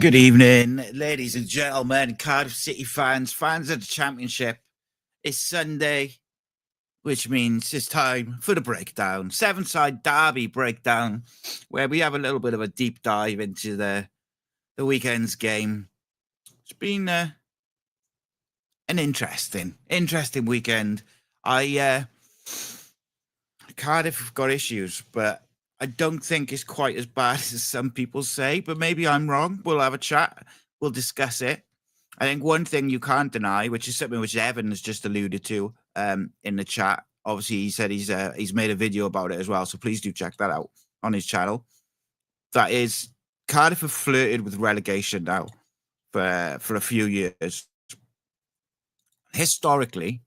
Good evening, ladies and gentlemen, Cardiff City fans, fans of the Championship. It's Sunday, which means it's time for the breakdown. Seven-side derby breakdown, where we have a little bit of a deep dive into the weekend's game. It's been an interesting weekend. Cardiff have got issues, but I don't think it's quite as bad as some people say, but maybe I'm wrong. We'll have a chat. We'll discuss it. I think one thing you can't deny, which is something which Evan has just alluded to in the chat. Obviously, he said he's made a video about it as well, so please do check that out on his channel. That is, Cardiff have flirted with relegation now for a few years. Historically,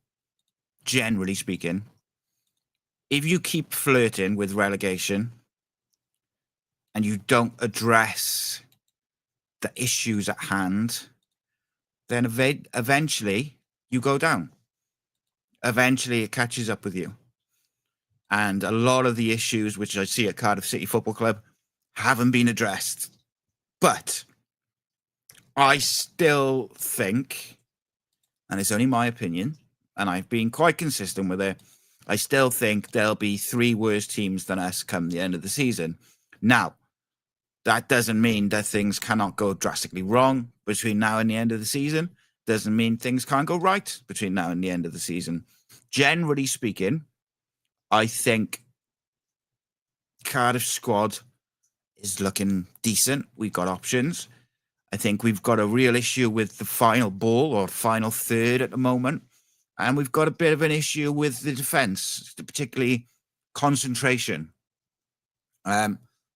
generally speaking, if you keep flirting with relegation and you don't address the issues at hand, then eventually you go down. Eventually it catches up with you. And a lot of the issues which I see at Cardiff City Football Club haven't been addressed. But I still think, and it's only my opinion, and I've been quite consistent with it, I still think there'll be three worse teams than us come the end of the season. Now, that doesn't mean that things cannot go drastically wrong between now and the end of the season. Doesn't mean things can't go right between now and the end of the season. Generally speaking, I think Cardiff's squad is looking decent. We've got options. I think we've got a real issue with the final ball or final third at the moment. And we've got a bit of an issue with the defence, particularly concentration.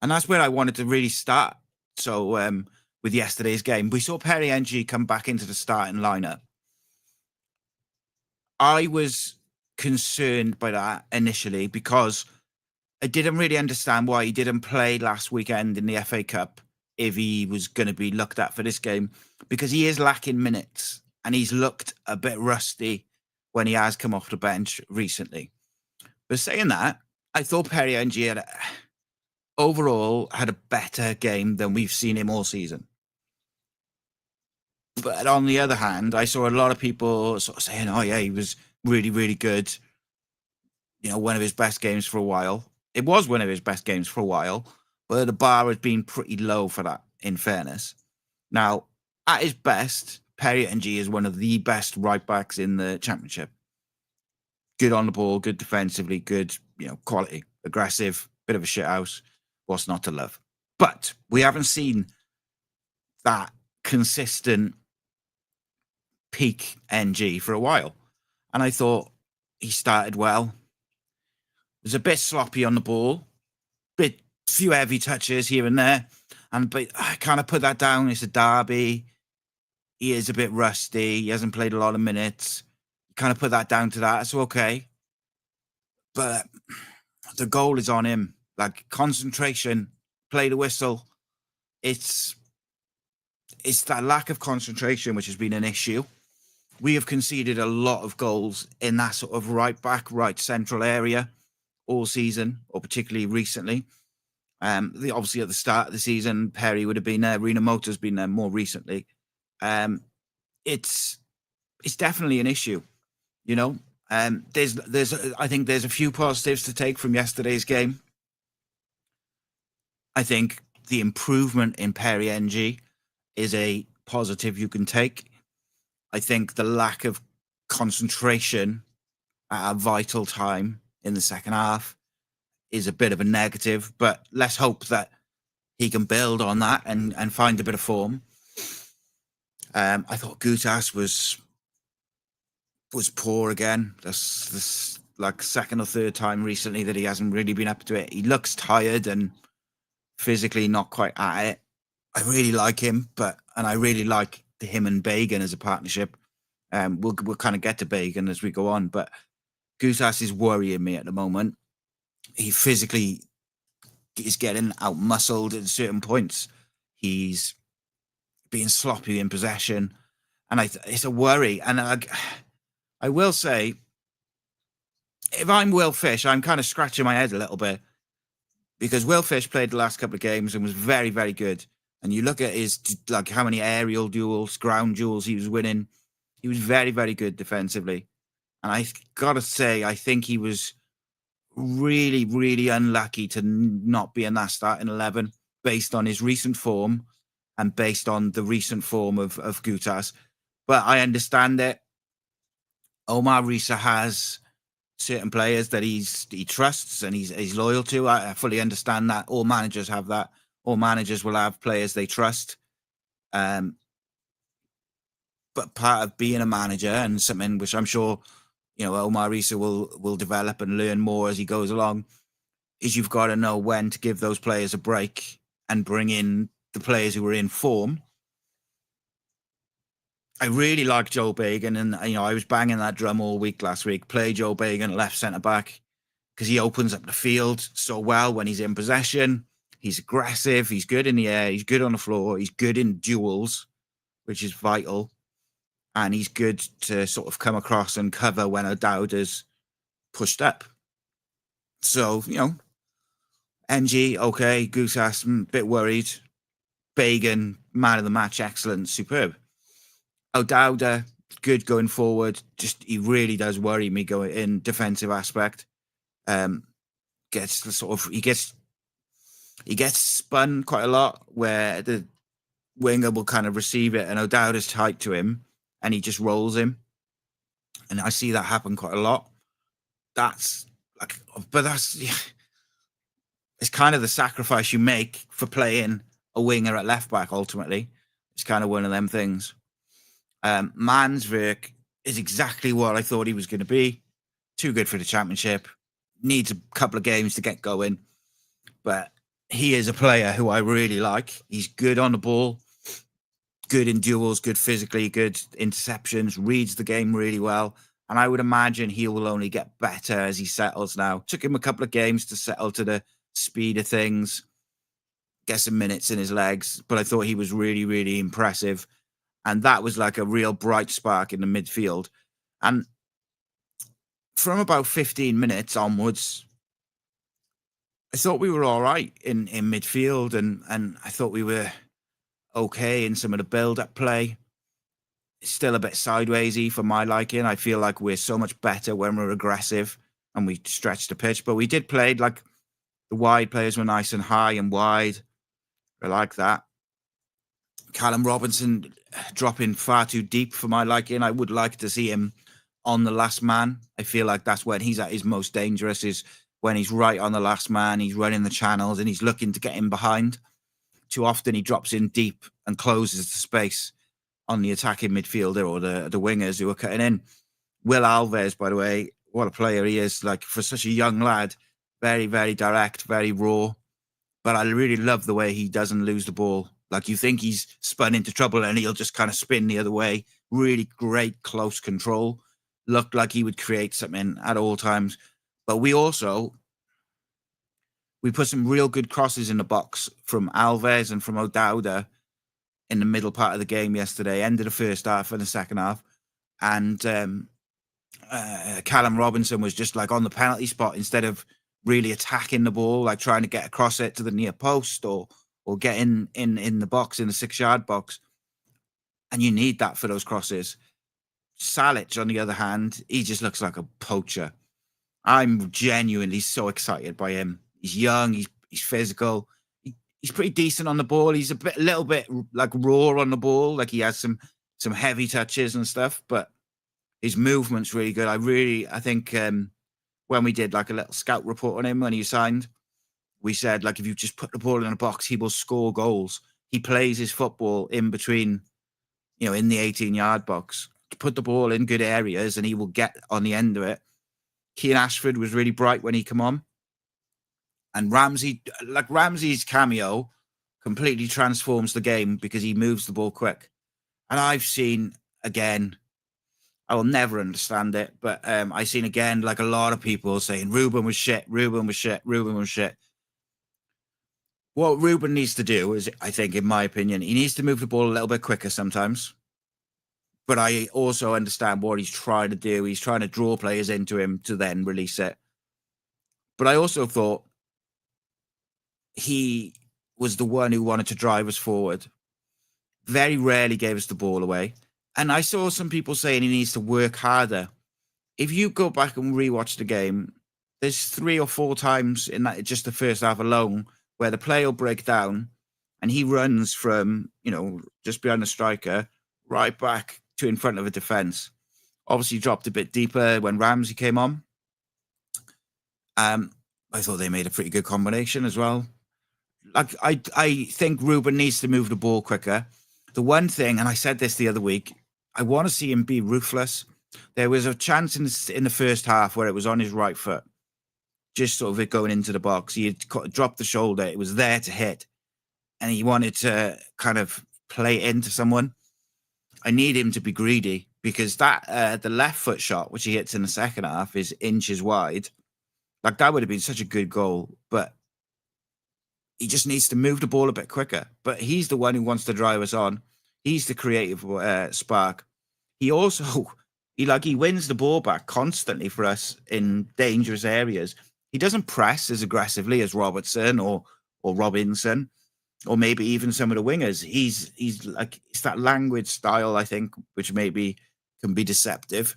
And that's where I wanted to really start. So with yesterday's game, we saw Perry NG come back into the starting lineup. I was concerned by that initially because I didn't really understand why he didn't play last weekend in the FA Cup if he was going to be looked at for this game, because he is lacking minutes and he's looked a bit rusty when he has come off the bench recently. But saying that, I thought Perry NG overall had a better game than we've seen him all season. But on the other hand, I saw a lot of people sort of saying, oh yeah, he was really, really good. You know, one of his best games for a while. It was one of his best games for a while, but the bar has been pretty low for that, in fairness. Now, at his best, Perry NG is one of the best right backs in the Championship. Good on the ball, good defensively, good, quality, aggressive, bit of a shithouse. What's not to love? But we haven't seen that consistent peak NG for a while. And I thought he started well. Was a bit sloppy on the ball, few heavy touches here and there. But I kind of put that down. It's a derby. He is a bit rusty. He hasn't played a lot of minutes. Kind of put that down to that. It's okay. But the goal is on him. Like, concentration, play the whistle. It's that lack of concentration which has been an issue. We have conceded a lot of goals in that sort of right back, right central area all season, or particularly recently. Obviously at the start of the season, Perry would have been there. Rena Motor's been there more recently. It's definitely an issue, I think there's a few positives to take from yesterday's game. I think the improvement in Perry NG is a positive you can take. I think the lack of concentration at a vital time in the second half is a bit of a negative, but let's hope that he can build on that and find a bit of form. I thought Gutas was poor again. That's like second or third time recently that he hasn't really been up to it. He looks tired and physically not quite at it. I really like him, and I really like him and Bagan as a partnership. We'll kind of get to Bagan as we go on, but Gutas is worrying me at the moment. He physically is getting out-muscled at certain points. He's being sloppy in possession, and it's a worry. And I will say, if I'm Will Fish, I'm kind of scratching my head a little bit, because Will Fish played the last couple of games and was very, very good. And you look at his, like, how many aerial duels, ground duels he was winning. He was very, very good defensively. And I got to say, I think he was really, really unlucky to not be in that starting 11 based on his recent form and based on the recent form of Gutas. But I understand it. Omar Rhys has certain players that he trusts and he's loyal to. I fully understand that. All managers have that. All managers will have players they trust. But part of being a manager, and something which I'm sure, Omar Rhys will develop and learn more as he goes along, is you've got to know when to give those players a break and bring in the players who are in form. I really like Joe Bagan, and I was banging that drum all week last week. Play Joe Bagan left centre back because he opens up the field so well when he's in possession. He's aggressive. He's good in the air. He's good on the floor. He's good in duels, which is vital. And he's good to sort of come across and cover when O'Dowda's pushed up. So, NG, okay. Goosas, bit worried. Bagan, man of the match, excellent, superb. O'Dowda, good going forward. Just, he really does worry me going in defensive aspect. He gets spun quite a lot where the winger will kind of receive it and O'Dowda's tight to him and he just rolls him. And I see that happen quite a lot. It's kind of the sacrifice you make for playing a winger at left back, ultimately. It's kind of one of them things. Mansverk is exactly what I thought he was going to be. Too good for the Championship. Needs a couple of games to get going. But he is a player who I really like. He's good on the ball, good in duels, good physically, good interceptions, reads the game really well. And I would imagine he will only get better as he settles now. Took him a couple of games to settle to the speed of things, get some minutes in his legs. But I thought he was really, really impressive. And that was like a real bright spark in the midfield. And from about 15 minutes onwards, I thought we were all right in midfield. And I thought we were okay in some of the build-up play. It's still a bit sidewaysy for my liking. I feel like we're so much better when we're aggressive and we stretch the pitch. But we did play, like, the wide players were nice and high and wide. I like that. Callum Robinson dropping far too deep for my liking. I would like to see him on the last man. I feel like that's when he's at his most dangerous, is when he's right on the last man. He's running the channels and he's looking to get in behind. Too often he drops in deep and closes the space on the attacking midfielder or the wingers who are cutting in. Will Alves, by the way, what a player he is. Like, for such a young lad, very, very direct, very raw. But I really love the way he doesn't lose the ball. Like, you think he's spun into trouble and he'll just kind of spin the other way. Really great close control. Looked like he would create something at all times. But we put some real good crosses in the box from Alves and from O'Dowda in the middle part of the game yesterday, end of the first half and the second half. And Callum Robinson was just like on the penalty spot instead of really attacking the ball, like trying to get across it to the near post or get in the box, in the 6-yard box. And you need that for those crosses. Salic, on the other hand, he just looks like a poacher. I'm genuinely so excited by him. He's young, he's physical. He's pretty decent on the ball. He's a little bit like raw on the ball. Like, he has some heavy touches and stuff, but his movement's really good. I think when we did like a little scout report on him when he signed, we said, like, if you just put the ball in a box, he will score goals. He plays his football in between, in the 18-yard box. Put the ball in good areas and he will get on the end of it. Keane Ashford was really bright when he came on. And Ramsey's cameo completely transforms the game because he moves the ball quick. And I've seen, again, I will never understand it, but I've seen, again, like a lot of people saying, Ruben was shit. What Ruben needs to do is, I think, in my opinion, he needs to move the ball a little bit quicker sometimes. But I also understand what he's trying to do. He's trying to draw players into him to then release it. But I also thought he was the one who wanted to drive us forward. Very rarely gave us the ball away. And I saw some people saying he needs to work harder. If you go back and rewatch the game, there's 3 or 4 times in that just the first half alone where the play will break down and he runs from, just behind the striker right back to in front of a defence. Obviously dropped a bit deeper when Ramsey came on. I thought they made a pretty good combination as well. Like I think Ruben needs to move the ball quicker. The one thing, and I said this the other week, I want to see him be ruthless. There was a chance in the first half where it was on his right foot, just sort of it going into the box. He had dropped the shoulder. It was there to hit, and he wanted to kind of play it into someone. I need him to be greedy because that the left foot shot, which he hits in the second half, is inches wide. Like that would have been such a good goal, but he just needs to move the ball a bit quicker. But he's the one who wants to drive us on. He's the creative spark. He also, he wins the ball back constantly for us in dangerous areas. He doesn't press as aggressively as Robertson or Robinson, or maybe even some of the wingers. He's like, it's that language style, I think, which maybe can be deceptive.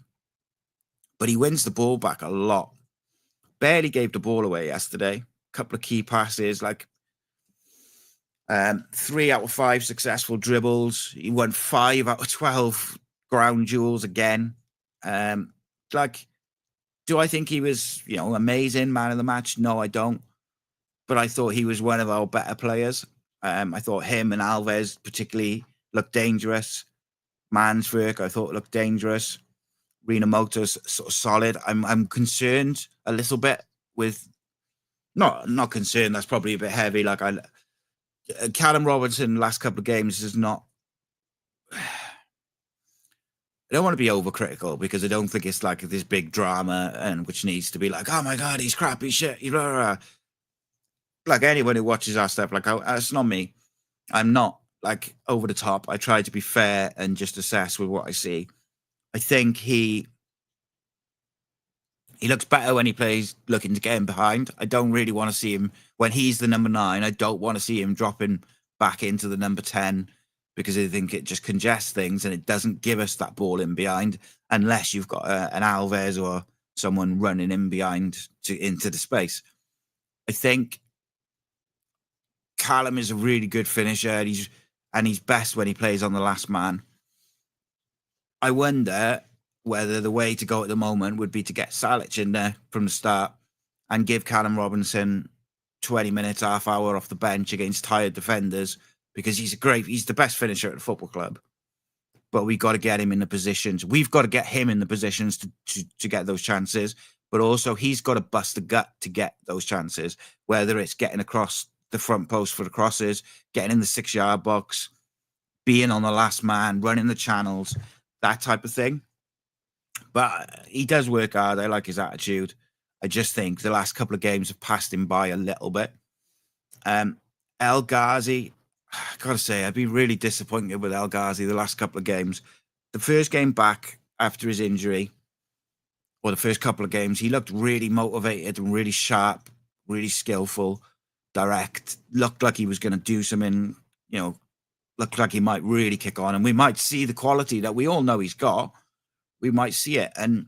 But he wins the ball back a lot. Barely gave the ball away yesterday. Couple of key passes, like 3 out of 5 successful dribbles. He won 5 out of 12 ground duels again. Do I think he was, amazing man of the match? No, I don't. But I thought he was one of our better players. I thought him and Alves particularly looked dangerous. Manswerk, I thought looked dangerous. Renamoto's sort of solid. I'm concerned a little bit with, not concerned. That's probably a bit heavy. Like Callum Robinson last couple of games is not. I don't want to be overcritical because I don't think it's like this big drama and which needs to be like, oh my god, he's crappy shit. Like anyone who watches our stuff, like it's not me. I'm not like over the top. I try to be fair and just assess with what I see. I think he looks better when he plays looking to get him behind. I don't really want to see him when he's the number 9. I don't want to see him dropping back into the number 10 because I think it just congests things and it doesn't give us that ball in behind unless you've got an Alves or someone running in behind into the space. I think Callum is a really good finisher. He's best when he plays on the last man. I wonder whether the way to go at the moment would be to get Salic in there from the start and give Callum Robinson 20 minutes, half hour off the bench against tired defenders because he's the best finisher at the football club. But we've got to get him in the positions. We've got to get him in the positions to get those chances. But also he's got to bust the gut to get those chances, whether it's getting across the front post for the crosses, getting in the 6-yard box, being on the last man, running the channels, that type of thing. But he does work hard. I like his attitude. I just think the last couple of games have passed him by a little bit. El Ghazi, I got to say, I've been really disappointed with El Ghazi the last couple of games. The first game back after his injury, or the first couple of games, he looked really motivated and really sharp, really skillful, direct, looked like he was going to do something, looked like he might really kick on, and we might see the quality that we all know he's got. We might see it, and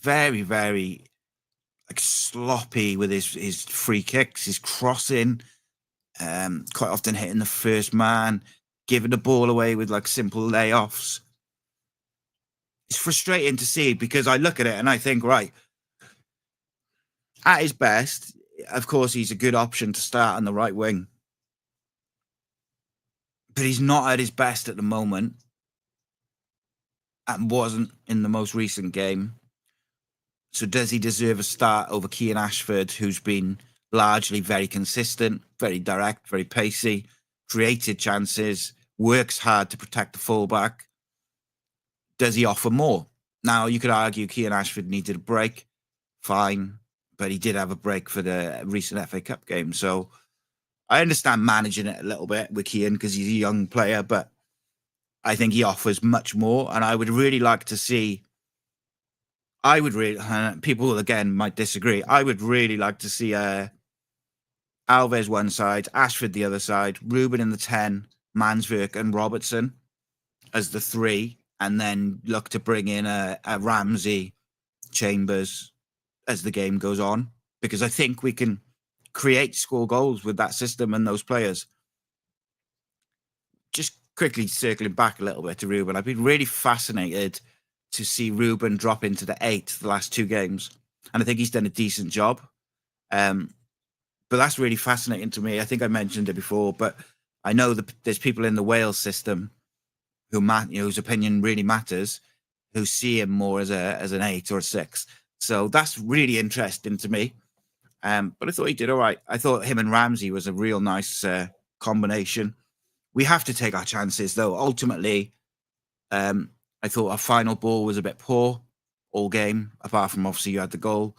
very, very like sloppy with his free kicks, his crossing, quite often hitting the first man, giving the ball away with like simple layoffs. It's frustrating to see because I look at it and I think, right, at his best, of course, he's a good option to start on the right wing. But he's not at his best at the moment and wasn't in the most recent game. So does he deserve a start over Kean Ashford, who's been largely very consistent, very direct, very pacey, created chances, works hard to protect the fullback? Does he offer more? Now, you could argue Kean Ashford needed a break. Fine. But he did have a break for the recent FA Cup game. So I understand managing it a little bit with Kean because he's a young player, but I think he offers much more. And I would really like to see, people again might disagree, I would really like to see Alves one side, Ashford the other side, Ruben in the 10, Manswerk and Robertson as the 3, and then look to bring in a Ramsey, Chambers as the game goes on, because I think we can score goals with that system and those players. Just quickly circling back a little bit to Ruben, I've been really fascinated to see Ruben drop into the 8 the last 2 games, and I think he's done a decent job. But that's really fascinating to me. I think I mentioned it before, but I know that there's people in the Wales system whose opinion really matters, who see him more as an 8 or a 6. So that's really interesting to me. But I thought he did all right. I thought him and Ramsey was a real nice combination. We have to take our chances, though. Ultimately, I thought our final ball was a bit poor all game, apart from obviously you had the goal.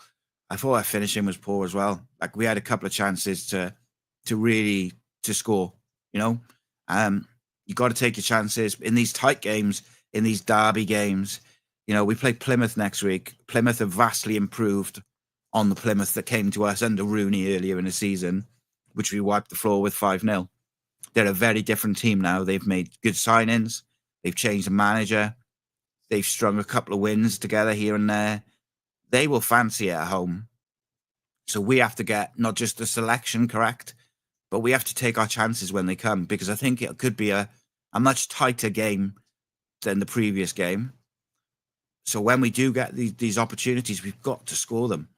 I thought our finishing was poor as well. Like, we had a couple of chances to really score, you know. You got to take your chances in these tight games, in these derby games. You know, we play Plymouth next week. Plymouth have vastly improved on the Plymouth that came to us under Rooney earlier in the season, which we wiped the floor with 5-0. They're a very different team now. They've made good signings. They've changed the manager. They've strung a couple of wins together here and there. They will fancy it at home. So we have to get not just the selection correct, but we have to take our chances when they come, because I think it could be a much tighter game than the previous game. So when we do get these opportunities, we've got to score them,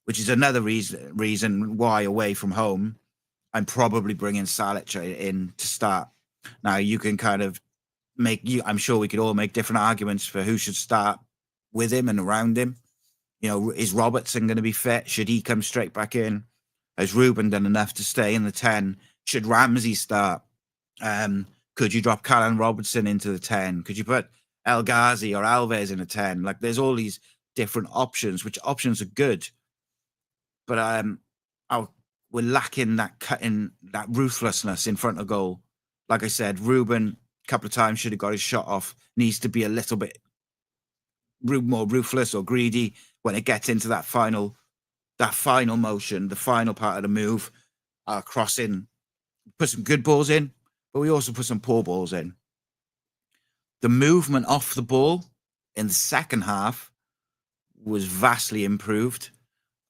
which is another reason why away from home, I'm probably bringing Salic in to start. Now, you can kind of I'm sure we could all make different arguments for who should start with him and around him. You know, is Robertson going to be fit? Should he come straight back in? Has Ruben done enough to stay in the 10? Should Ramsey start? Could you drop Callum Robertson into the 10? Could you put El Ghazi or Alves in a 10? Like, there's all these different options, which options are good. But we're lacking that ruthlessness in front of goal. Like I said, Ruben a couple of times should have got his shot off. Needs to be a little bit more ruthless or greedy when it gets into that final motion, the final part of the move, crossing. Put some good balls in, but we also put some poor balls in. The movement off the ball in the second half was vastly improved.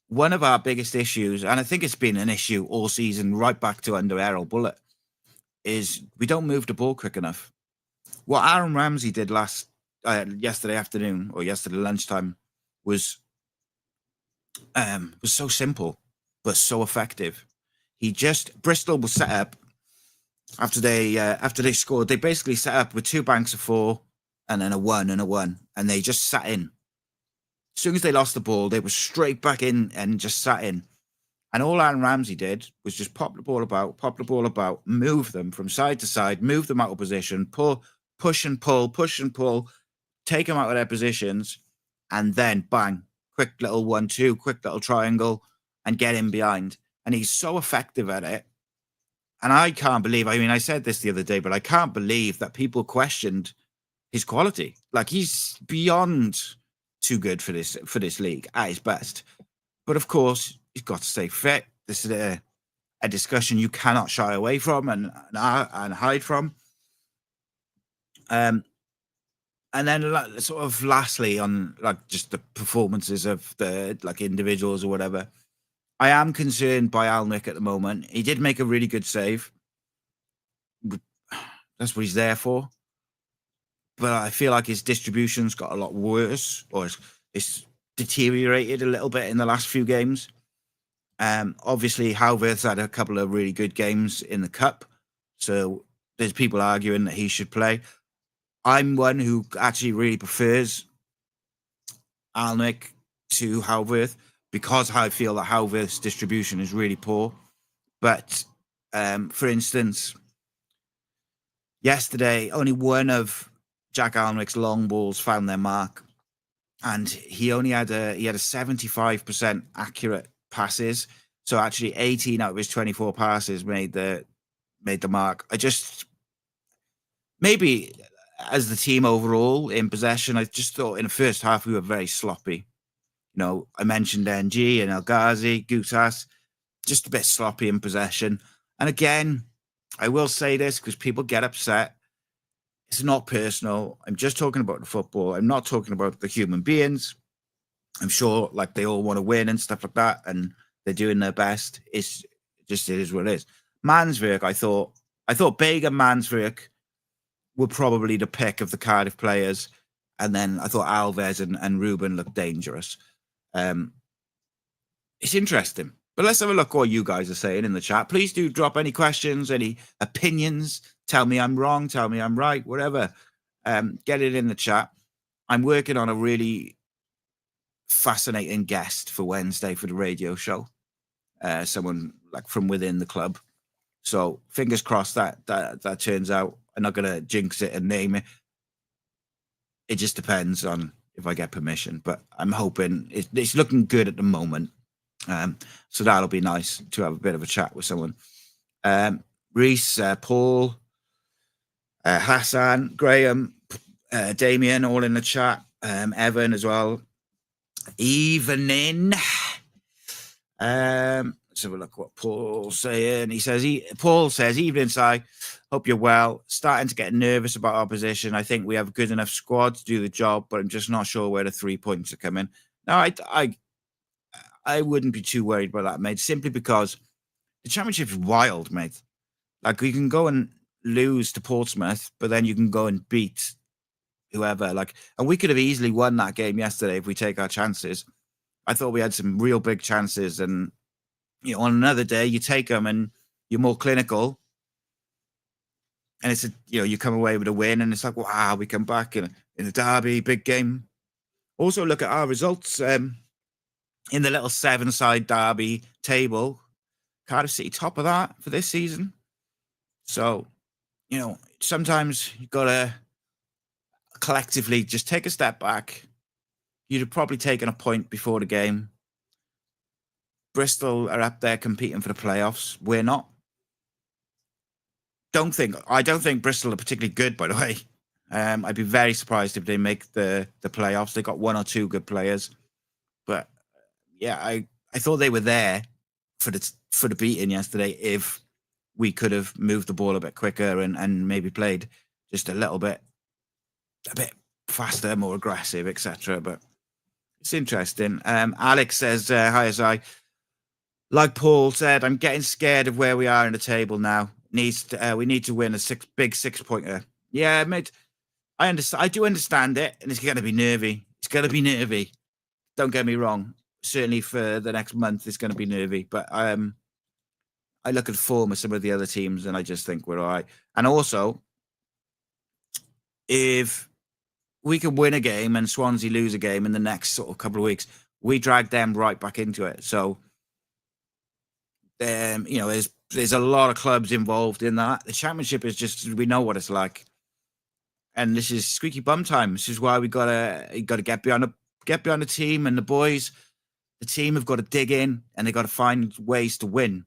One of our biggest issues, and I think it's been an issue all season, right back to under Errol Bullitt, is we don't move the ball quick enough. What Aaron Ramsey did yesterday afternoon or yesterday lunchtime was so simple but so effective. Bristol was set up after they scored. They basically set up with 2 banks of 4 and then a 1 and a 1, and they just sat in. As soon as they lost the ball, they were straight back in and just sat in. And all Aaron Ramsey did was just pop the ball about, move them from side to side, move them out of position, push and pull, take them out of their positions, and then bang, quick little 1-2, quick little triangle, and get in behind. And he's so effective at it. And I can't believe, I said this the other day, but I can't believe that people questioned his quality. Like, he's beyond too good for this league at his best. But of course, he's got to stay fit. This is a discussion you cannot shy away from and hide from. And then sort of lastly, on like just the performances of the individuals or whatever, I am concerned by Alnwick at the moment. He did make a really good save. That's what he's there for. But I feel like his distribution's got a lot worse, or it's deteriorated a little bit in the last few games. Obviously, Howverth's had a couple of really good games in the Cup, so there's people arguing that he should play. I'm one who actually really prefers Alnwick to Howverth because I feel that Howverth's distribution is really poor. But for instance, yesterday, only one of Jack Alnwick's long balls found their mark, and he only had a 75% accurate passes. So actually, 18 out of his 24 passes made the mark. Maybe as the team overall in possession, I just thought in the first half we were very sloppy. You know, I mentioned NG and El Ghazi, Gutas, just a bit sloppy in possession. And again, I will say this because people get upset. It's not personal. I'm just talking about the football. I'm not talking about the human beings. I'm sure like they all want to win and stuff like that, and they're doing their best. It's just, it is what it is. Manswerk, I thought Beg and Manswerk were probably the pick of the Cardiff players. And then I thought Alves and Ruben looked dangerous. It's interesting. But let's have a look what you guys are saying in the chat. Please do drop any questions, any opinions. Tell me I'm wrong. Tell me I'm right. Whatever. Get it in the chat. I'm working on a really fascinating guest for Wednesday for the radio show. Someone like from within the club. So fingers crossed that turns out. I'm not going to jinx it and name it. It just depends on if I get permission. But I'm hoping it's looking good at the moment. So that'll be nice to have a bit of a chat with someone. Rhys, Paul, Hassan, Graham, Damien, all in the chat. Evan as well. Evening. Let's have a look what Paul's saying. He says, Paul says, evening, Si. Hope you're well. Starting to get nervous about our position. I think we have a good enough squad to do the job, but I'm just not sure where the 3 points are coming. Now, I wouldn't be too worried about that, mate, simply because the championship is wild, mate. Like, you can go and lose to Portsmouth, but then you can go and beat whoever. Like, and we could have easily won that game yesterday if we take our chances. I thought we had some real big chances, and you know, on another day you take them and you're more clinical, and it's you come away with a win, and it's like, wow, we come back in a derby, big game. Also, look at our results in the little 7-side derby table. Cardiff City top of that for this season. So, sometimes you've got to collectively just take a step back. You'd have probably taken a point before the game. Bristol are up there competing for the playoffs. We're not. I don't think Bristol are particularly good, by the way. I'd be very surprised if they make the playoffs. They got one or two good players. But yeah, I thought they were there for the beating yesterday if we could have moved the ball a bit quicker and maybe played just a bit faster, more aggressive, etc. But it's interesting. Alex says, hi, Azai. Like Paul said, I'm getting scared of where we are in the table now. We need to win a big 6-pointer. Yeah, mate, I understand. I do understand it, and it's going to be nervy. It's going to be nervy. Don't get me wrong. Certainly for the next month, it's going to be nervy. But I look at the form of some of the other teams, and I just think we're all right. And also, if we can win a game and Swansea lose a game in the next sort of couple of weeks, we drag them right back into it. So, there's a lot of clubs involved in that. The championship is just, we know what it's like. And this is squeaky bum time. This is why we gotta get behind the team and the boys. The team have got to dig in and they got to find ways to win.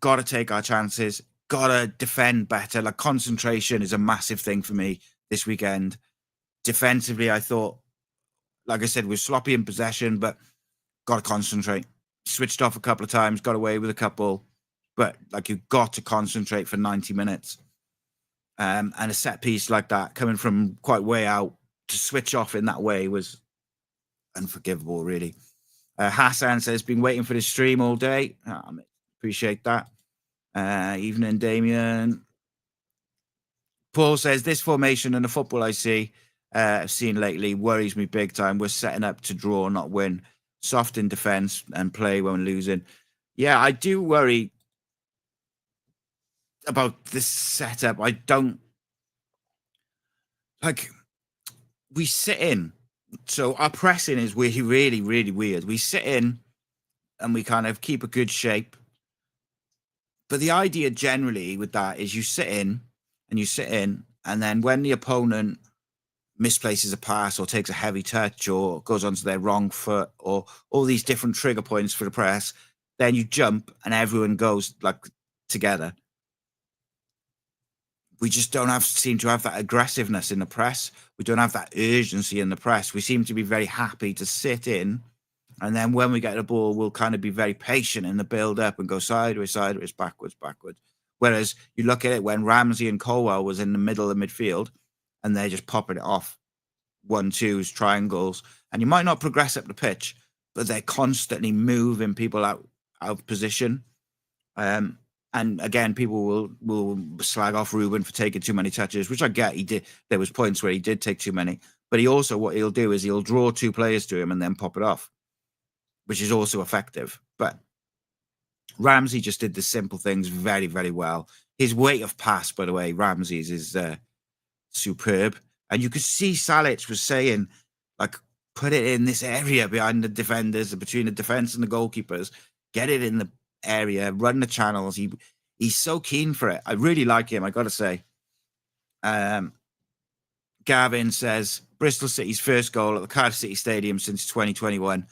Got to take our chances. Got to defend better. Like, concentration is a massive thing for me this weekend. Defensively, I thought, like I said, we're sloppy in possession, but got to concentrate. Switched off a couple of times, got away with a couple, but like, you've got to concentrate for 90 minutes. And a set piece like that, coming from quite way out, to switch off in that way was unforgivable, really. Hassan says, been waiting for this stream all day. Appreciate that. Evening, Damien. Paul says, this formation and the football I've seen lately worries me big time. We're setting up to draw, not win. Soft in defence and play when losing. Yeah, I do worry about this setup. I don't like, we sit in. So our pressing is really, really, really weird. We sit in and we kind of keep a good shape. But the idea generally with that is you sit in, and then when the opponent misplaces a pass or takes a heavy touch or goes onto their wrong foot or all these different trigger points for the press, then you jump and everyone goes like together. We just don't seem to have that aggressiveness in the press. We don't have that urgency in the press. We seem to be very happy to sit in And then when we get the ball, we'll kind of be very patient in the build-up and go sideways, sideways, backwards, backwards. Whereas you look at it when Ramsey and Colwell was in the middle of midfield and they're just popping it off 1-2s, triangles, and you might not progress up the pitch, but they're constantly moving people out of position. And again, people will slag off Ruben for taking too many touches, which I get. He did. There was points where he did take too many, but he also, what he'll do is he'll draw two players to him and then pop it off, which is also effective. But Ramsey just did the simple things very, very well. His weight of pass, by the way, Ramsey's is superb. And you could see Salic was saying, like, put it in this area behind the defenders, between the defense and the goalkeepers. Get it in the area, run the channels. He's so keen for it. I really like him, I got to say. Gavin says, Bristol City's first goal at the Cardiff City Stadium since 2021.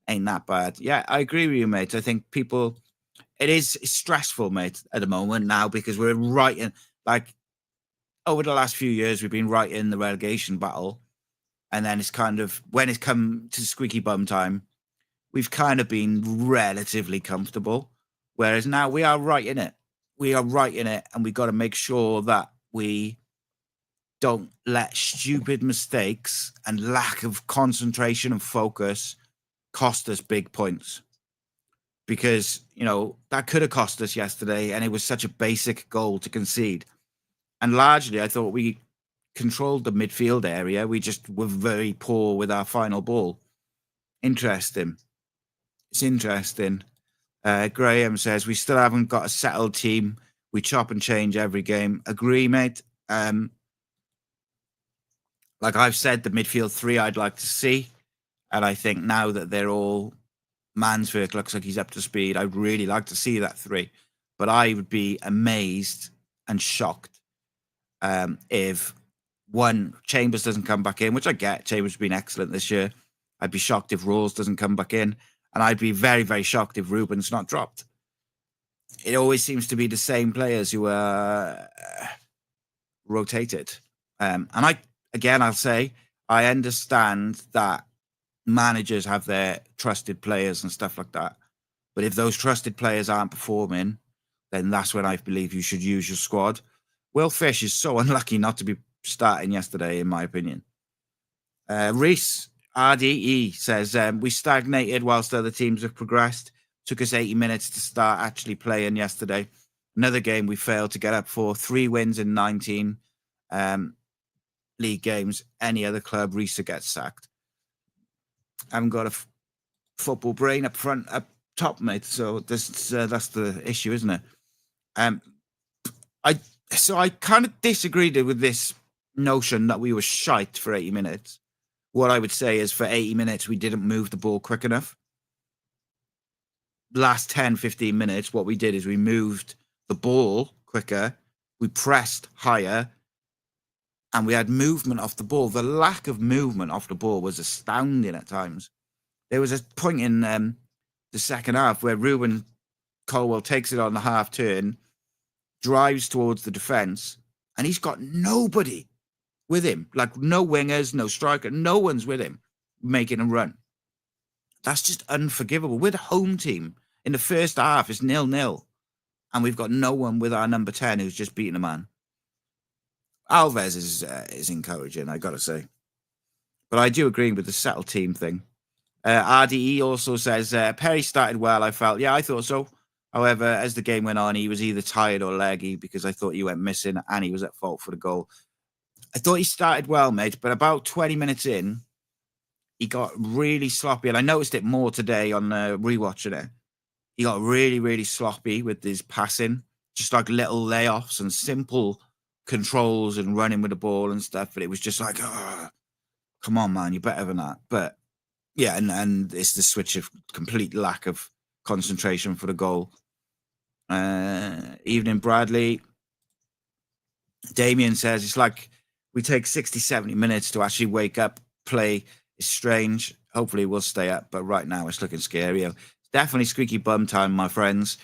Ain't that bad. Yeah, I agree with you, mate. I think it's stressful, mate, at the moment now, because we're right in, like, over the last few years, we've been right in the relegation battle. And then it's kind of, when it's come to squeaky bum time, we've kind of been relatively comfortable. Whereas now we are right in it. We are right in it. And we got to make sure that we don't let stupid mistakes and lack of concentration and focus cost us big points. Because, that could have cost us yesterday. And it was such a basic goal to concede. And largely, I thought we controlled the midfield area. We just were very poor with our final ball. Interesting. It's interesting. Graham says, we still haven't got a settled team. We chop and change every game. Agree, mate. Like I've said, the midfield three I'd like to see. And I think now that they're all, Mansfield looks like he's up to speed, I'd really like to see that three. But I would be amazed and shocked if Chambers doesn't come back in, which I get. Chambers has been excellent this year. I'd be shocked if Rawls doesn't come back in. And I'd be very, very shocked if Ruben's not dropped. It always seems to be the same players who are rotated. And I'll say, I understand that managers have their trusted players and stuff like that. But if those trusted players aren't performing, then that's when I believe you should use your squad. Will Fish is so unlucky not to be starting yesterday, in my opinion. Rhys, RDE, says, we stagnated whilst other teams have progressed. Took us 80 minutes to start actually playing yesterday. Another game we failed to get up for. 3 wins in 19 league games. Any other club, Rhys gets sacked. I haven't got a football brain up top, mate. So that's the issue, isn't it? I kind of disagreed with this notion that we were shite for 80 minutes. What I would say is for 80 minutes, we didn't move the ball quick enough. Last 10, 15 minutes, what we did is we moved the ball quicker, we pressed higher, and we had movement off the ball. The lack of movement off the ball was astounding at times. There was a point in the second half where Ruben Colwell takes it on the half turn, drives towards the defence, and he's got nobody with him. Like, no wingers, no striker, no one's with him making a run. That's just unforgivable. We're the home team. In the first half, it's 0-0, and we've got no one with our number 10 who's just beaten a man. Alves is encouraging, I got to say. But I do agree with the settled team thing. RDE also says, Perry started well, I felt. Yeah, I thought so. However, as the game went on, he was either tired or leggy because I thought he went missing and he was at fault for the goal. I thought he started well, mate, but about 20 minutes in, he got really sloppy. And I noticed it more today on rewatching it. He got really, really sloppy with his passing, just like little layoffs and simple controls and running with the ball and stuff. But it was just like, oh, come on, man, you're better than that. But yeah, and it's the switch of complete lack of concentration for the goal. Evening, Bradley. Damien says, it's like we take 60, 70 minutes to actually wake up, play. It's strange. Hopefully we'll stay up, but right now it's looking scary. It's definitely squeaky bum time, my friends.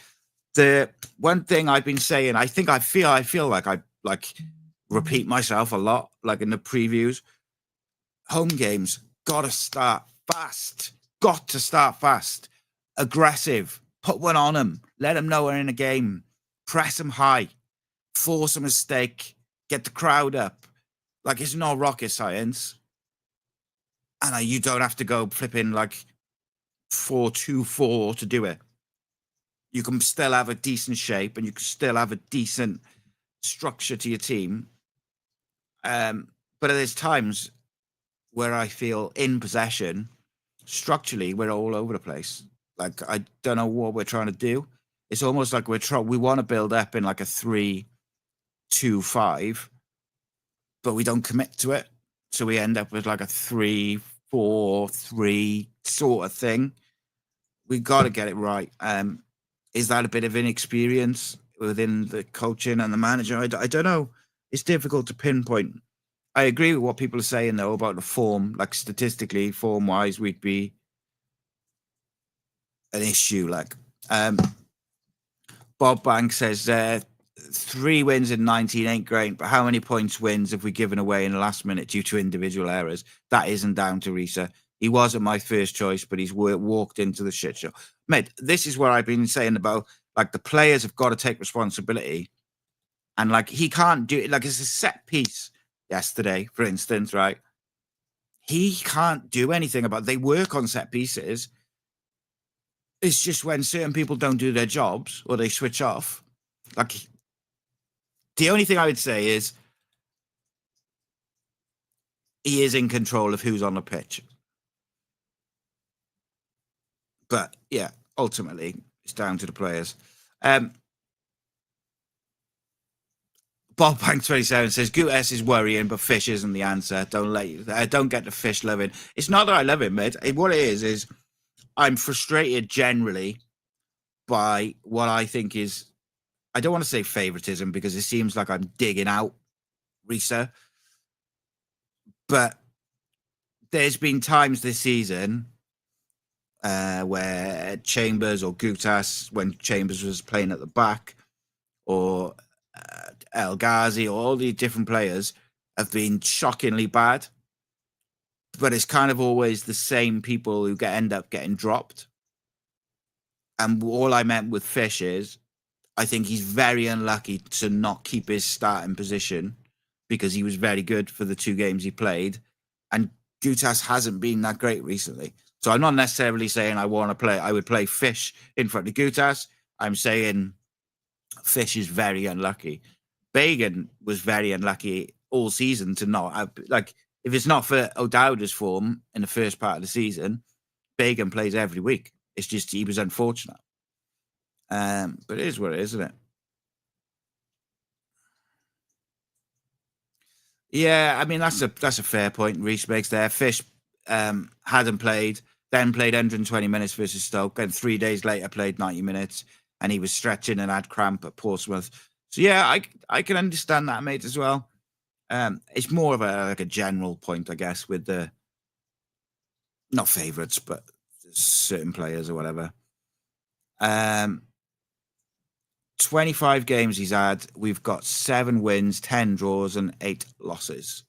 The one thing I've been saying, I feel like I repeat myself a lot, like in the previews. Home games gotta start fast. got to start fast, aggressive, put one on them, let them know we're in a game, press them high, force a mistake, get the crowd up. Like, it's not rocket science. And you don't have to go flipping like 4-2-4 to do it. You can still have a decent shape and you can still have a decent structure to your team. But there's times where I feel in possession, structurally, we're all over the place. Like, I don't know what we're trying to do. It's almost like we want to build up in like a 3-2-5, but we don't commit to it. So we end up with like a 3-4-3 sort of thing. We got to get it right. Is that a bit of inexperience within the coaching and the manager? I don't know. It's difficult to pinpoint. I agree with what people are saying, though, about the form. Like, statistically, form-wise, we'd be an issue. Like, Bob Banks says 3 wins in 19 ain't great, but how many points wins have we given away in the last minute due to individual errors? That isn't down to Rhys. He wasn't my first choice, but he's walked into the shit show. Mate, this is what I've been saying about, like, the players have got to take responsibility. And, like, he can't do it. Like, it's a set piece yesterday, for instance, right? He can't do anything about it. They work on set pieces. It's just when certain people don't do their jobs or they switch off. Like, the only thing I would say is he is in control of who's on the pitch. But, yeah, ultimately, it's down to the players. Bob Banks 27 says Gutes is worrying, but Fish isn't the answer. Don't get the Fish loving. It's not that I love him, mate. What it is I'm frustrated generally by what I think is, I don't want to say favoritism because it seems like I'm digging out Rhys, but there's been times this season where Chambers or Gutes, when Chambers was playing at the back, or El Ghazi, or all these different players have been shockingly bad, but it's kind of always the same people who end up getting dropped. And all I meant with Fish is, I think he's very unlucky to not keep his starting position because he was very good for the 2 games he played, and Gutes hasn't been that great recently. So I'm not necessarily saying I would play Fish in front of Gutes. I'm saying Fish is very unlucky. Bagan was very unlucky all season to not have, like, if it's not for O'Dowda's form in the first part of the season, Bagan plays every week. It's just he was unfortunate. But it is what it is, isn't it? Yeah, I mean, that's a fair point Rhys makes there. Fish hadn't played, then played 120 minutes versus Stoke, and 3 days later played 90 minutes, and he was stretching and had cramp at Portsmouth. So yeah, I can understand that, mate, as well. It's more of a general point, I guess, with the not favourites, but certain players or whatever. 25 games he's had. We've got 7 wins, 10 draws, and 8 losses.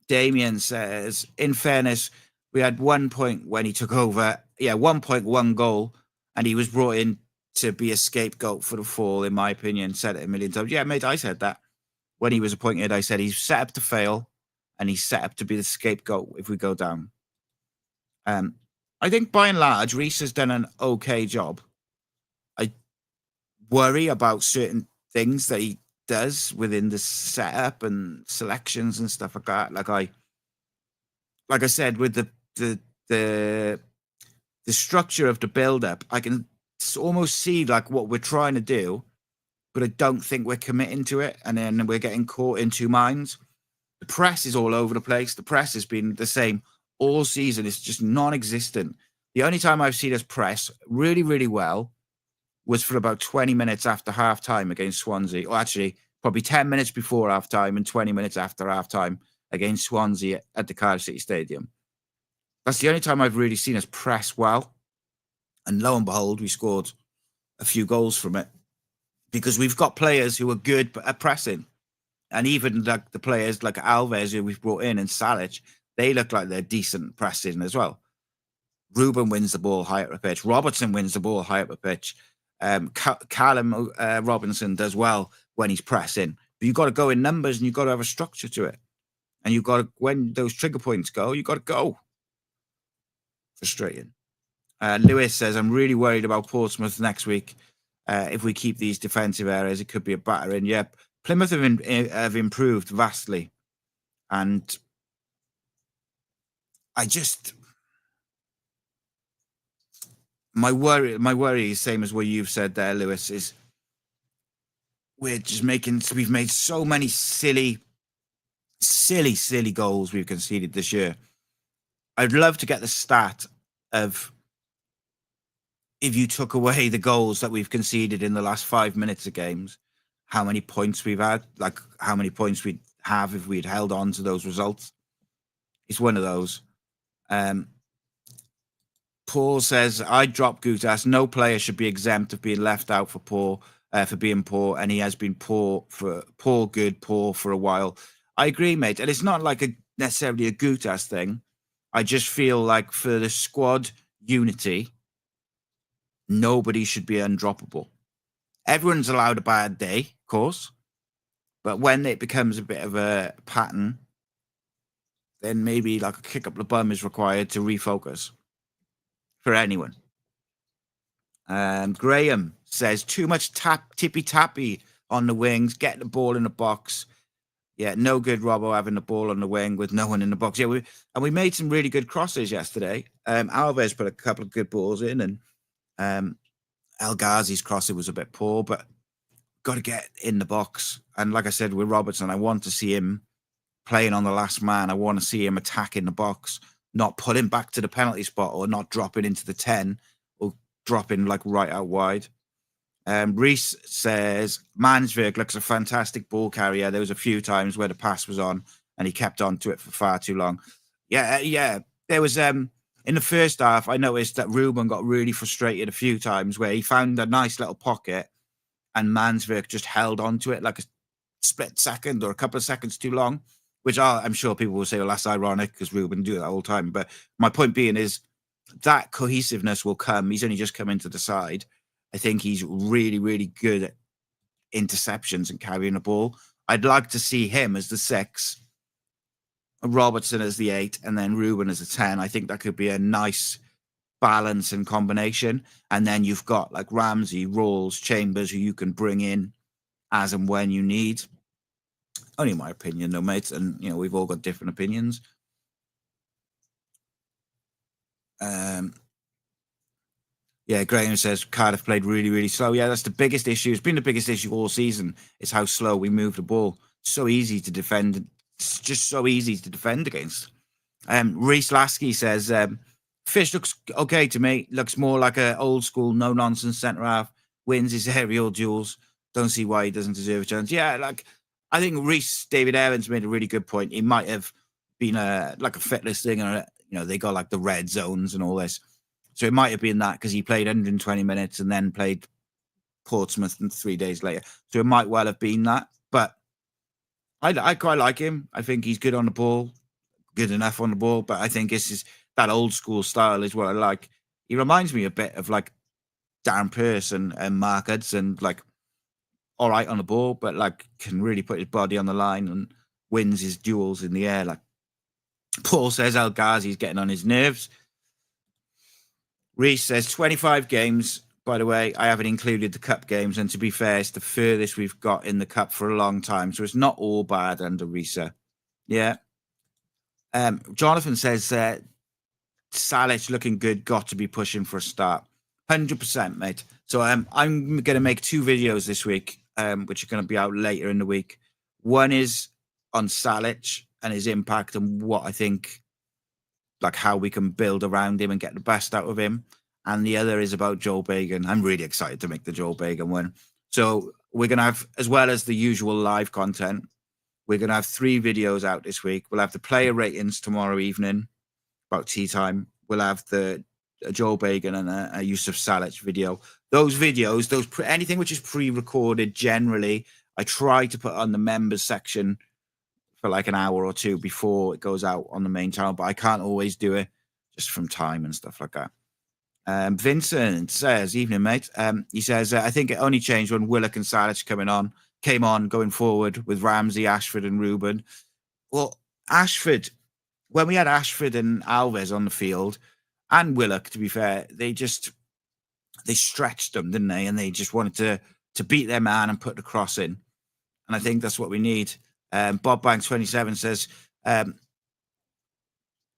Damien says, in fairness, we had 1 point when he took over. Yeah, 1 point, 1 goal, and he was brought in to be a scapegoat for the fall, in my opinion. Said it a million times. Yeah, mate, I said that. When he was appointed, I said he's set up to fail, and he's set up to be the scapegoat if we go down. I think by and large, Rhys has done an okay job. I worry about certain things that he does within the setup and selections and stuff like that. Like I said, with the structure of the build-up, I can almost see like what we're trying to do, but I don't think we're committing to it, and then we're getting caught in 2 minds. The press is all over the place. The press has been the same all season. It's just non-existent. The only time I've seen us press really, really well was for about 20 minutes after half-time against Swansea, or actually probably 10 minutes before half-time and 20 minutes after half-time against Swansea at the Cardiff City Stadium. That's the only time I've really seen us press well. And lo and behold, we scored a few goals from it because we've got players who are good at pressing. And even like the players like Alves who we've brought in and Salic, they look like they're decent pressing as well. Ruben wins the ball high up the pitch. Robertson wins the ball high up the pitch. Callum Robinson does well when he's pressing. But you've got to go in numbers and you've got to have a structure to it. And you've got to, when those trigger points go, you've got to go. Frustrating. Lewis says, I'm really worried about Portsmouth next week. If we keep these defensive areas, it could be a battering. Yep. Plymouth have improved vastly. And I just... My worry is same as what you've said there, Lewis, is we've made so many silly goals we've conceded this year. I'd love to get the stat of if you took away the goals that we've conceded in the last 5 minutes of games, how many points we've had, like how many points we'd have if we'd held on to those results. It's one of those. Paul says, I drop Gutas. No player should be exempt of being left out for being poor, and he has been poor for a while. I agree, mate. And it's not like necessarily a Gutas thing. I just feel like for the squad unity, nobody should be undroppable. Everyone's allowed a bad day, of course. But when it becomes a bit of a pattern, then maybe like a kick up the bum is required to refocus. For anyone. Graham says too much tippy-tappy on the wings, get the ball in the box. Yeah, no good Robbo having the ball on the wing with no one in the box. Yeah, we made some really good crosses yesterday. Alves put a couple of good balls in, and El Ghazi's crossing was a bit poor, but got to get in the box. And like I said with Robertson, I want to see him playing on the last man. I want to see him attacking the box, not pulling back to the penalty spot or not dropping into the 10 or dropping like right out wide. Rhys says, Mansverk looks a fantastic ball carrier. There was a few times where the pass was on and he kept on to it for far too long. Yeah. There was, in the first half, I noticed that Ruben got really frustrated a few times where he found a nice little pocket and Mansverk just held on to it like a split second or a couple of seconds too long. Which I'm sure people will say, well, that's ironic because Ruben do that all the time. But my point being is that cohesiveness will come. He's only just come into the side. I think he's really, really good at interceptions and carrying the ball. I'd like to see him as the 6, Robertson as the 8, and then Ruben as a 10. I think that could be a nice balance and combination. And then you've got like Ramsey, Rawls, Chambers, who you can bring in as and when you need. Only my opinion, though, mates. And, you know, we've all got different opinions. Yeah, Graham says Cardiff played really, really slow. Yeah, that's the biggest issue. It's been the biggest issue all season is how slow we move the ball. So easy to defend. It's just so easy to defend against. Rhys Lasky says, Fish looks okay to me. Looks more like an old school, no-nonsense centre-half. Wins his aerial duels. Don't see why he doesn't deserve a chance. Yeah, like... I think David Evans made a really good point. He might have been like a fitness thing, or they got like the red zones and all this. So it might have been that because he played 120 minutes and then played Portsmouth 3 days later. So it might well have been that. But I quite like him. I think he's good on the ball, good enough on the ball. But I think this is that old school style is what I like. He reminds me a bit of like Darren Pearce and Mark Hudson, like. All right on the ball, but like can really put his body on the line and wins his duels in the air. Like Paul says, El Ghazi's getting on his nerves. Rhys says 25 games. By the way, I haven't included the cup games, and to be fair, it's the furthest we've got in the cup for a long time, so it's not all bad under Rhys. Yeah. Jonathan says Salic looking good, got to be pushing for a start. 100%, mate. So I'm going to make 2 videos this week, which are going to be out later in the week. One is on Salic and his impact and what I think, like how we can build around him and get the best out of him. And the other is about Joel Bagan. I'm really excited to make the Joel Bagan one. So we're going to have, as well as the usual live content, we're going to have 3 videos out this week. We'll have the player ratings tomorrow evening, about tea time. We'll have the Joel Bagan and a Yusuf Salic video. Those videos, anything which is pre-recorded generally, I try to put on the members section for like an hour or two before it goes out on the main channel, but I can't always do it just from time and stuff like that. Vincent says, evening, mate. He says, I think it only changed when Willock and Salic came on going forward with Ramsey, Ashford and Ruben. Well, Ashford, when we had Ashford and Alves on the field, and Willock, to be fair, they stretched them, didn't they? And they just wanted to beat their man and put the cross in. And I think that's what we need. Bob Banks 27 says,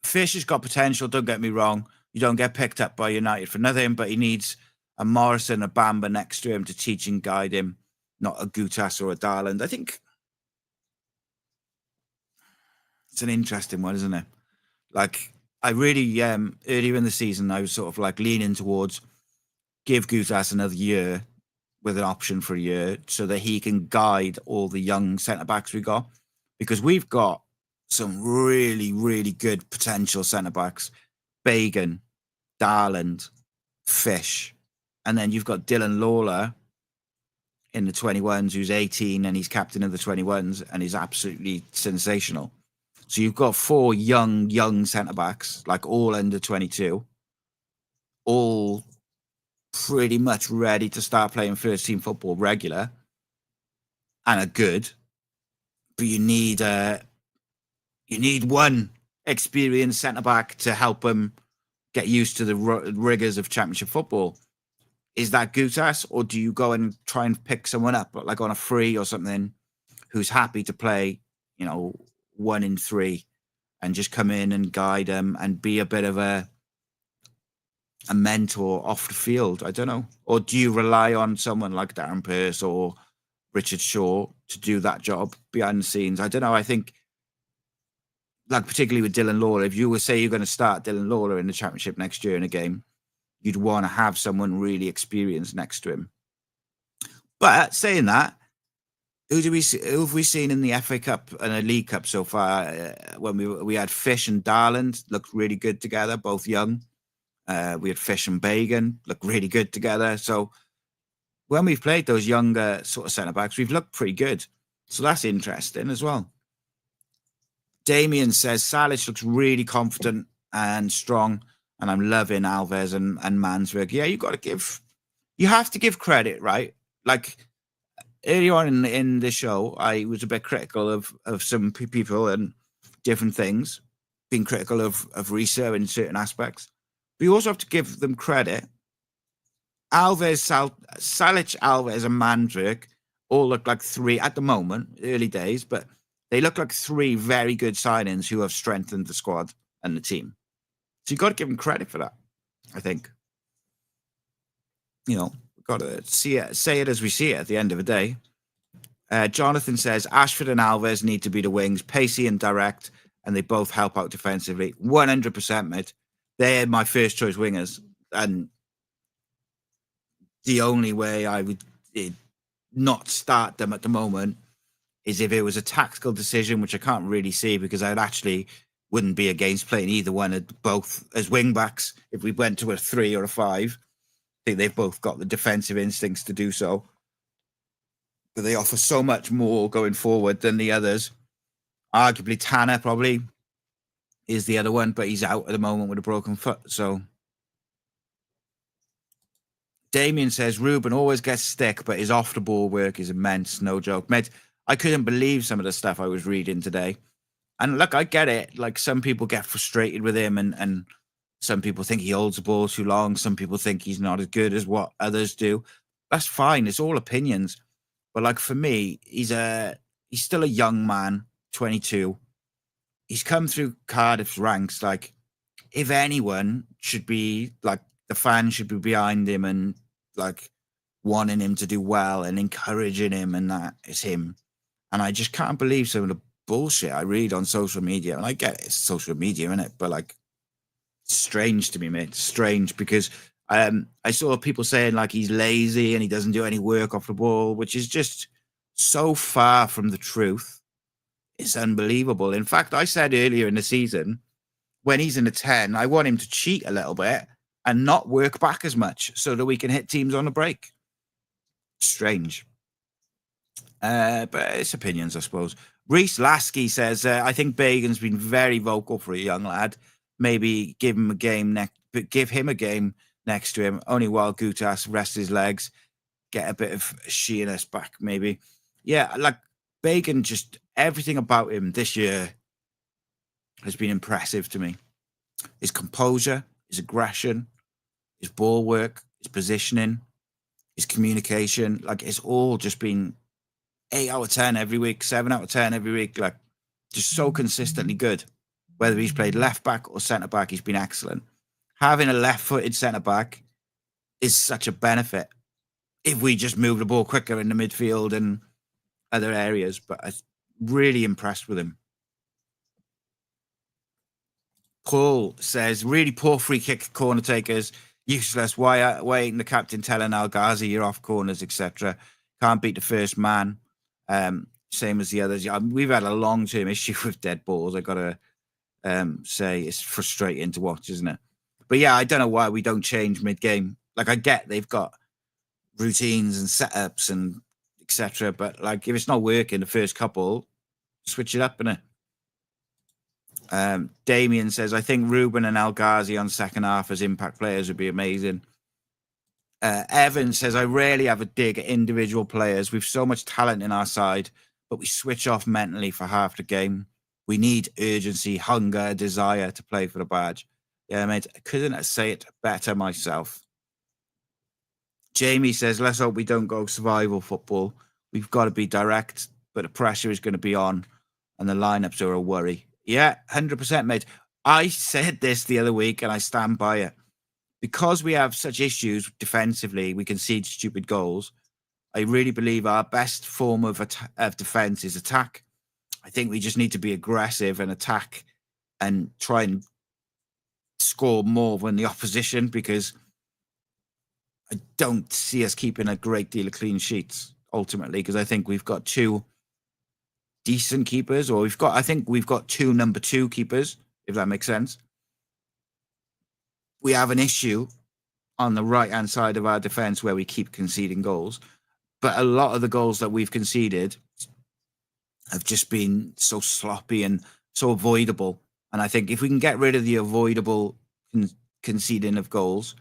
Fish has got potential, don't get me wrong. You don't get picked up by United for nothing, but he needs a Morrison, a Bamba next to him to teach and guide him, not a Gutas or a Darland. I think it's an interesting one, isn't it? Like, I really, earlier in the season, I was sort of like leaning towards give Gutas another year with an option for a year so that he can guide all the young centre-backs we got. Because we've got some really, really good potential centre-backs. Bagan, Darland, Fish. And then you've got Dylan Lawler in the 21s, who's 18 and he's captain of the 21s and is absolutely sensational. So you've got 4 young centre-backs, like all under 22, all pretty much ready to start playing first-team football regular and are good. But you need one experienced centre-back to help them get used to the rigors of championship football. Is that Gutas, or do you go and try and pick someone up, like on a free or something, who's happy to play, 1 in 3 and just come in and guide them and be a bit of a mentor off the field? I don't know. Or do you rely on someone like Darren Pearce or Richard Shaw to do that job behind the scenes? I don't know. I think, like, particularly with Dylan Lawler, if you were say you're going to start Dylan Lawler in the championship next year in a game, you'd want to have someone really experienced next to him. But saying that, who have we seen in the FA Cup and a League Cup so far? When we had Fish and Darland, looked really good together, both young. We had Fish and Bagan, looked really good together. So when we've played those younger sort of centre-backs, we've looked pretty good. So that's interesting as well. Damien says, Salic looks really confident and strong, and I'm loving Alves and Mansberg. Yeah, you have to give credit, right? Like, earlier on in the show, I was a bit critical of some people and different things, being critical of Rhys in certain aspects. But you also have to give them credit. Alves, Salic, Alves, and Mandrake all look like 3 at the moment, early days, but they look like 3 very good signings who have strengthened the squad and the team. So you've got to give them credit for that, I think. We've got to say it as we see it at the end of the day. Jonathan says, Ashford and Alves need to be the wings, pacey and direct, and they both help out defensively. 100%, mate. They're my first choice wingers. And the only way I would not start them at the moment is if it was a tactical decision, which I can't really see because I wouldn't be against playing either one of both as wing backs if we went to a 3 or a 5. I think they've both got the defensive instincts to do so. But they offer so much more going forward than the others. Arguably, Tanner probably is the other one, but he's out at the moment with a broken foot. So Damien says, Ruben always gets stick, but his off-the-ball work is immense. No joke. Mate, I couldn't believe some of the stuff I was reading today. And look, I get it. Like, some people get frustrated with him and some people think he holds the ball too long. Some people think he's not as good as what others do. That's fine. It's all opinions. But like, for me, he's still a young man, 22. He's come through Cardiff's ranks. Like, if anyone should be, like, the fans should be behind him and, like, wanting him to do well and encouraging him, and that is him. And I just can't believe some of the bullshit I read on social media. And I get it, it's social media, innit? But, like, it's strange to me, mate. It's strange because I saw people saying, like, he's lazy and he doesn't do any work off the ball, which is just so far from the truth. It's unbelievable. In fact, I said earlier in the season, when he's in a 10, I want him to cheat a little bit and not work back as much so that we can hit teams on the break. Strange. But it's opinions, I suppose. Rhys Lasky says, I think Bagan's been very vocal for a young lad. Maybe give him a game next to him, only while Gutas rests his legs, get a bit of sheerness back, maybe. Yeah, like Bagan, just everything about him this year has been impressive to me. His composure, his aggression, his ball work, his positioning, his communication, like it's all just been 8 out of 10 every week, 7 out of 10 every week, like just so consistently good. Whether he's played left back or centre back, he's been excellent. Having a left-footed centre back is such a benefit if we just move the ball quicker in the midfield and other areas. But I'm really impressed with him. Paul says, really poor free kick corner takers, useless. Why ain't the captain telling Al Ghazi you're off corners, etc.? Can't beat the first man. Same as the others. We've had a long-term issue with dead balls. I got to say it's frustrating to watch, isn't it? But yeah, I don't know why we don't change mid-game. Like I get they've got routines and setups and etc. But like if it's not working the first couple, switch it up, innit? Damien says, I think Ruben and Al Ghazi on second half as impact players would be amazing. Evan says, I rarely have a dig at individual players. We've so much talent in our side, but we switch off mentally for half the game. We need urgency, hunger, desire to play for the badge. Yeah, mate, I couldn't say it better myself. Jamie says, let's hope we don't go survival football. We've got to be direct, but the pressure is going to be on, and the lineups are a worry. Yeah, 100%, mate. I said this the other week, and I stand by it. Because we have such issues defensively, we concede stupid goals. I really believe our best form of defense is attack. I think we just need to be aggressive and attack and try and score more than the opposition, because I don't see us keeping a great deal of clean sheets ultimately, because I think we've got two decent keepers, or I think we've got two number 2 keepers, if that makes sense. We have an issue on the right-hand side of our defense where we keep conceding goals, but a lot of the goals that we've conceded have just been so sloppy and so avoidable. And I think if we can get rid of the avoidable conceding of goals,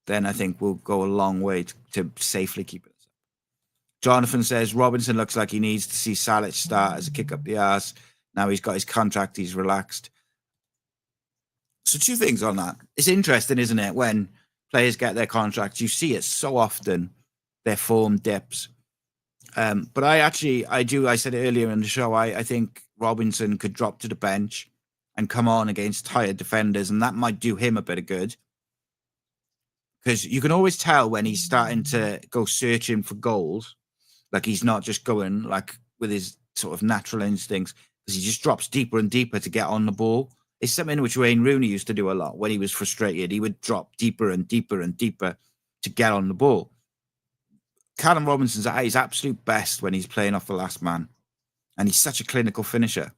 then I think we'll go a long way to safely keep it. Jonathan says, Robinson looks like he needs to see Salic start as a kick up the arse. Now he's got his contract, he's relaxed. So 2 things on that. It's interesting, isn't it? When players get their contracts, you see it so often, their form dips. But I said it earlier in the show, I think Robinson could drop to the bench and come on against tired defenders, and that might do him a bit of good. Because you can always tell when he's starting to go searching for goals, like he's not just going like with his sort of natural instincts, because he just drops deeper and deeper to get on the ball. It's something which Wayne Rooney used to do a lot when he was frustrated. He would drop deeper and deeper and deeper to get on the ball. Callum Robinson's at his absolute best when he's playing off the last man, and he's such a clinical finisher.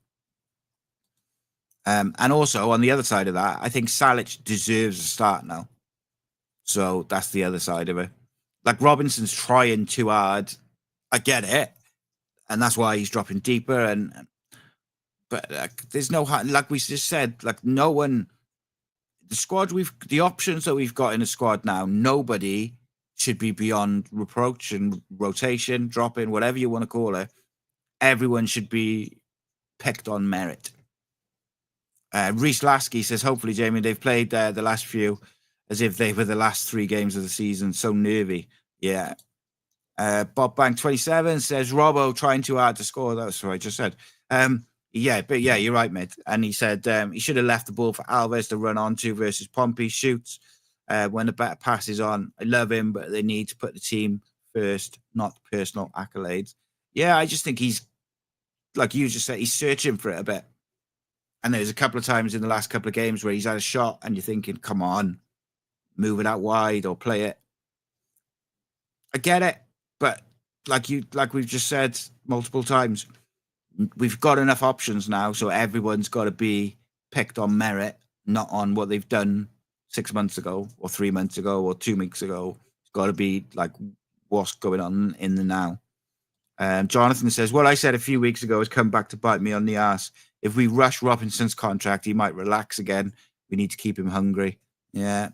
And also on the other side of that, I think Salic deserves a start now. So that's the other side of it. Like Robinson's trying too hard. I get it. And that's why he's dropping deeper. But like, there's no, like we just said, like no one, the options that we've got in the squad now, nobody should be beyond reproach and rotation, drop-in, whatever you want to call it. Everyone should be picked on merit. Rhys Lasky says, hopefully, Jamie, they've played the last few as if they were the last 3 games of the season. So nervy. Yeah. Bob Bank 27 says, Robbo trying too hard to score. That's what I just said. Yeah, you're right, mate. And he said he should have left the ball for Alves to run onto versus Pompey. Shoots when the better pass is on. I love him, but they need to put the team first, not personal accolades. Yeah, I just think he's, like you just said, he's searching for it a bit. And there's a couple of times in the last couple of games where he's had a shot and you're thinking, come on, move it out wide or play it. I get it. But like we've just said multiple times, we've got enough options now, so everyone's got to be picked on merit, not on what they've done 6 months ago or 3 months ago or 2 weeks ago. It's got to be like what's going on in the now. Jonathan says, "What I said a few weeks ago has come back to bite me on the ass. If we rush Robinson's contract, he might relax again. We need to keep him hungry." Yeah.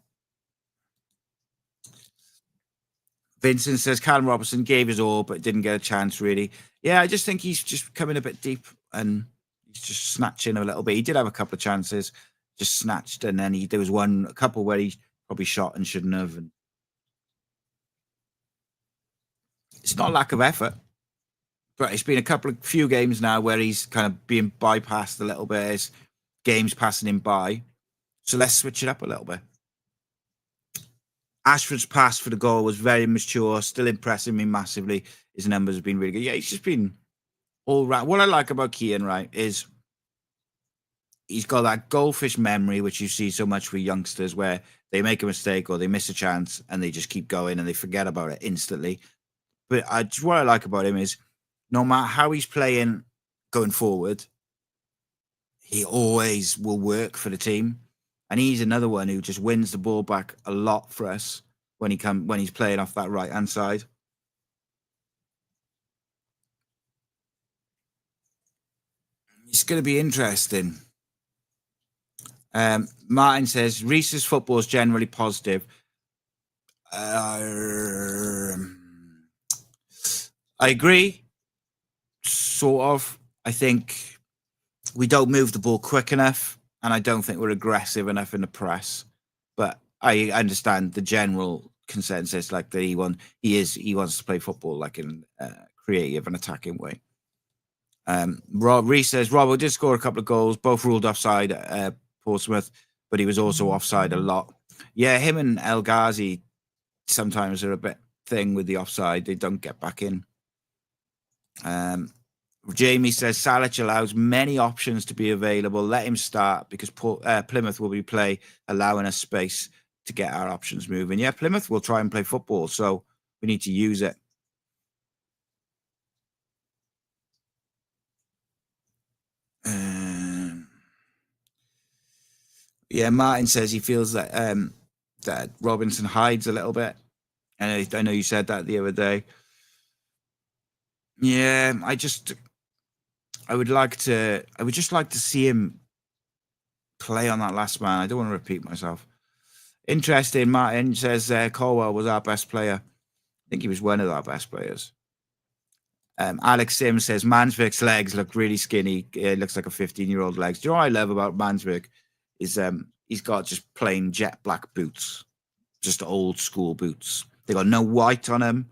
Vincent says, "Callum Robinson gave his all, but didn't get a chance, really." Yeah, I just think he's just coming a bit deep and he's just snatching a little bit. He did have a couple of chances, just snatched, and then there was a couple where he probably shot and shouldn't have. And it's not lack of effort, but it's been few games now where he's kind of being bypassed a little bit. His games passing him by. So let's switch it up a little bit. Ashford's pass for the goal was very mature, still impressing me massively. His numbers have been really good. Yeah, he's just been all right. What I like about Kean, right, is he's got that goldfish memory, which you see so much with youngsters, where they make a mistake or they miss a chance and they just keep going and they forget about it instantly. But what I like about him is no matter how he's playing going forward, he always will work for the team. And he's another one who just wins the ball back a lot for us when he's playing off that right-hand side. It's going to be interesting. Martin says, Rhys's football is generally positive. I agree, sort of. I think we don't move the ball quick enough, and I don't think we're aggressive enough in the press. But I understand the general consensus, like that he wants to play football like in a creative and attacking way. Rhys says, Robbo did score a couple of goals, both ruled offside at Portsmouth, but he was also offside a lot. Yeah, him and El Ghazi sometimes are a bit thing with the offside. They don't get back in. Jamie says, Salic allows many options to be available. Let him start because Plymouth will be allowing us space to get our options moving. Yeah, Plymouth will try and play football, so we need to use it. Yeah, Martin says he feels that that Robinson hides a little bit. And I know you said that the other day. Yeah, I would just like to see him play on that last man. I don't want to repeat myself. Interesting, Martin says Colwell was our best player. I think he was one of our best players. Alex Sims says Mansberg's legs look really skinny. It looks like a 15-year-old legs. Do you know what I love about Mansberg? Is he's got just plain jet black boots, just old school boots. They got no white on them.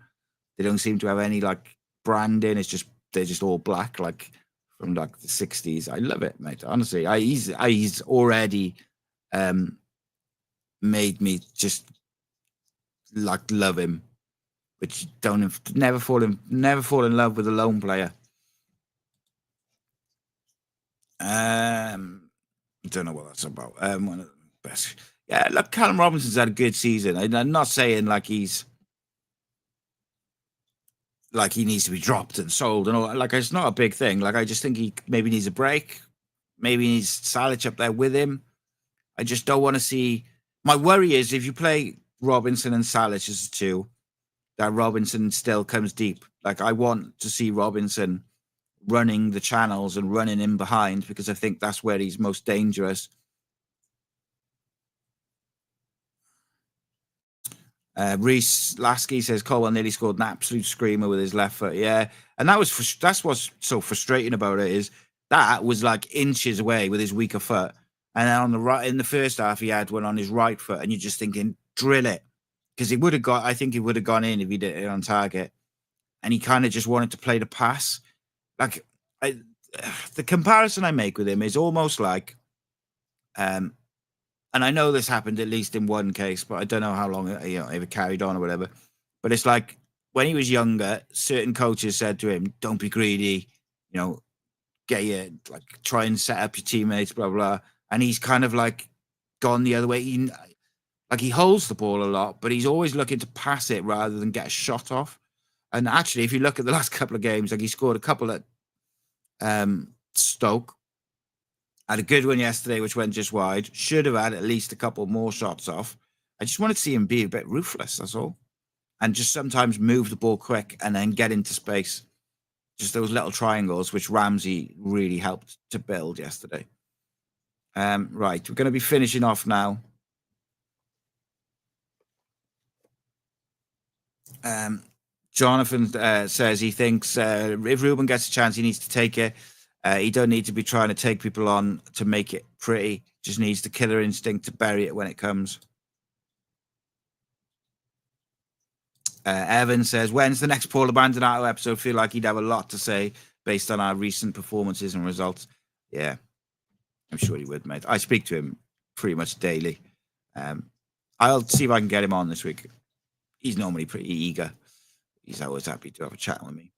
They don't seem to have any like branding. They're just all black, like from like the 60s. I love it, mate. Honestly, he's already made me just like love him. Which never fall in love with a lone player. I don't know what that's about. One of the best. Yeah, look, Callum Robinson's had a good season. I'm not saying like he needs to be dropped and sold and all. Like it's not a big thing. Like I just think he maybe needs a break. Maybe he needs Salic up there with him. I just don't want to see. My worry is if you play Robinson and Salic as two, that Robinson still comes deep. Like I want to see Robinson running the channels and running in behind because I think that's where he's most dangerous. Rhys Lasky says Colwell nearly scored an absolute screamer with his left foot. Yeah, and that's what's so frustrating about it is that was like inches away with his weaker foot, and then on the right in the first half he had one on his right foot, and you're just thinking drill it because he would have got. I think he would have gone in if he did it on target, and he kind of just wanted to play the pass. Like the comparison I make with him is almost like, and I know this happened at least in one case, but I don't know how long if it carried on or whatever. But it's like when he was younger, certain coaches said to him, "Don't be greedy, try and set up your teammates, blah blah." And he's kind of like gone the other way. He holds the ball a lot, but he's always looking to pass it rather than get a shot off. And actually, if you look at the last couple of games, like he scored a couple at Stoke. Had a good one yesterday, which went just wide. Should have had at least a couple more shots off. I just want to see him be a bit ruthless, that's all. And just sometimes move the ball quick and then get into space. just those little triangles, which Ramsey really helped to build yesterday. Right, we're going to be finishing off now. Jonathan says he thinks if Ruben gets a chance, he needs to take it. He don't need to be trying to take people on to make it pretty. Just needs the killer instinct to bury it when it comes. Evan says, when's the next Paul Abandonado episode? Feel like he'd have a lot to say based on our recent performances and results. Yeah, I'm sure he would, mate. I speak to him pretty much daily. I'll see if I can get him on this week. He's normally pretty eager. He's always happy to have a chat with me.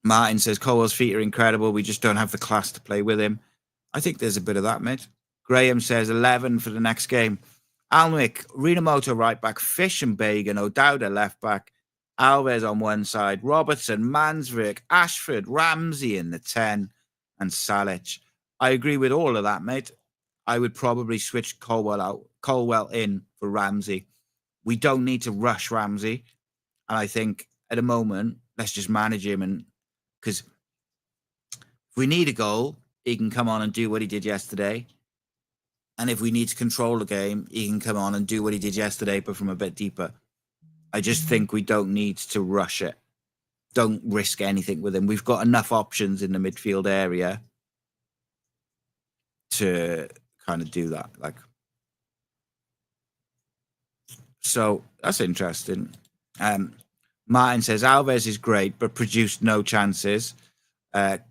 Martin says, Colwell's feet are incredible. We just don't have the class to play with him. I think there's a bit of that, mate. Graham says 11 for the next game. Alnwick, Rinamoto right back, Fish and Bagan, O'Dowda left back, Alves on one side, Robertson, Mansverk, Ashford, Ramsey in the 10, and Salic. I agree with all of that, mate. I would probably switch Colwell in for Ramsey. We don't need to rush Ramsey. And I think at the moment, let's just manage him. And because if we need a goal, he can come on and do what he did yesterday. And if we need to control the game, he can come on and do what he did yesterday, but from a bit deeper. I just think we don't need to rush it. Don't risk anything with him. We've got enough options in the midfield area to kind of do that. So that's interesting. Martin says Alves is great, but produced no chances.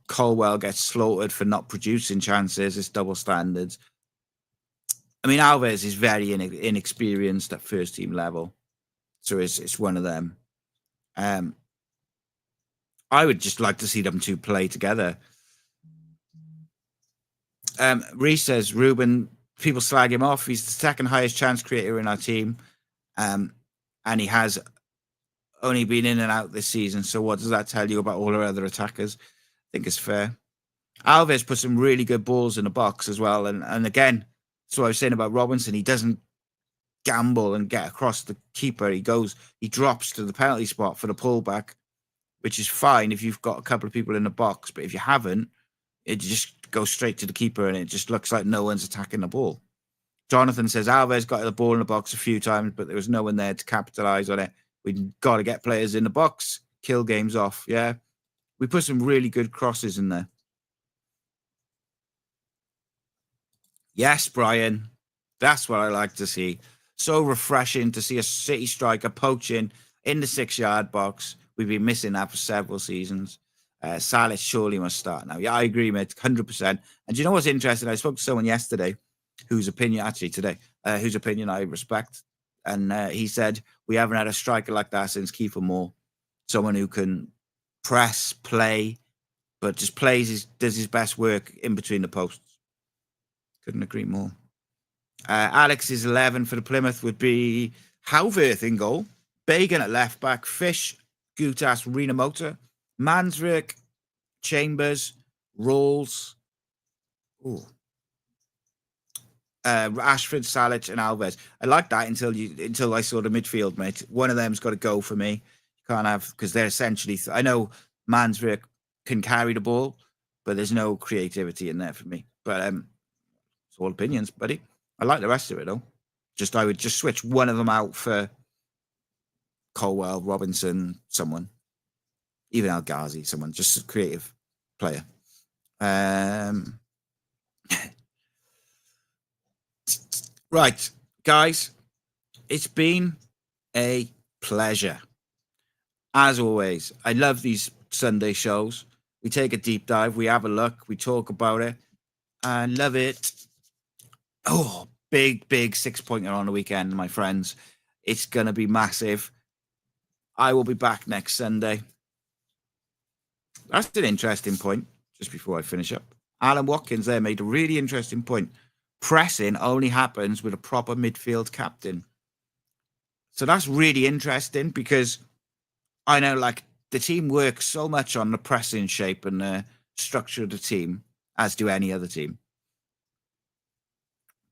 Colwell gets slaughtered for not producing chances. It's double standards. I mean, Alves is very inexperienced at first team level. So it's one of them. I would just like to see them two play together. Rhys says, Ruben, people slag him off. He's the second highest chance creator in our team. And he has only been in and out this season. So what does that tell you about all our other attackers? I think it's fair. Alves put some really good balls in the box as well. And again, that's what I was saying about Robinson. He doesn't gamble and get across the keeper. He drops to the penalty spot for the pullback, which is fine if you've got a couple of people in the box. But if you haven't, it just goes straight to the keeper and it just looks like no one's attacking the ball. Jonathan says Alves got the ball in the box a few times, but there was no one there to capitalize on it. We've got to get players in the box, kill games off. Yeah. We put some really good crosses in there. Yes, Brian. That's what I like to see. So refreshing to see a City striker poaching in the 6-yard box. We've been missing that for several seasons. Salic surely must start now. Yeah, I agree, mate, 100%. And do you know what's interesting? I spoke to someone yesterday whose opinion I respect. And he said, we haven't had a striker like that since Kiefer Moore. Someone who can press, play, but just does his best work in between the posts. Couldn't agree more. Alex's 11 for the Plymouth would be Hauwerth in goal, Bagan at left back, Fish, Gutas, Rinamoto, Mansverk, Chambers, Rawls, Ashford, Salic, and Alves. I like that until I saw the midfield, mate. One of them's got to go for me. You can't have, because they're essentially. I know Mansverk can carry the ball, but there's no creativity in there for me. But it's all opinions, buddy. I like the rest of it though. I would just switch one of them out for Colwell, Robinson, someone, even Al Ghazi, someone, just a creative player. Right, guys, it's been a pleasure. As always, I love these Sunday shows. We take a deep dive, we have a look, we talk about it. I love it. Oh, big 6-pointer on the weekend, my friends. It's going to be massive. I will be back next Sunday. That's an interesting point, just before I finish up. Alan Watkins there made a really interesting point. Pressing only happens with a proper midfield captain. So that's really interesting because I know the team works so much on the pressing shape and the structure of the team, as do any other team.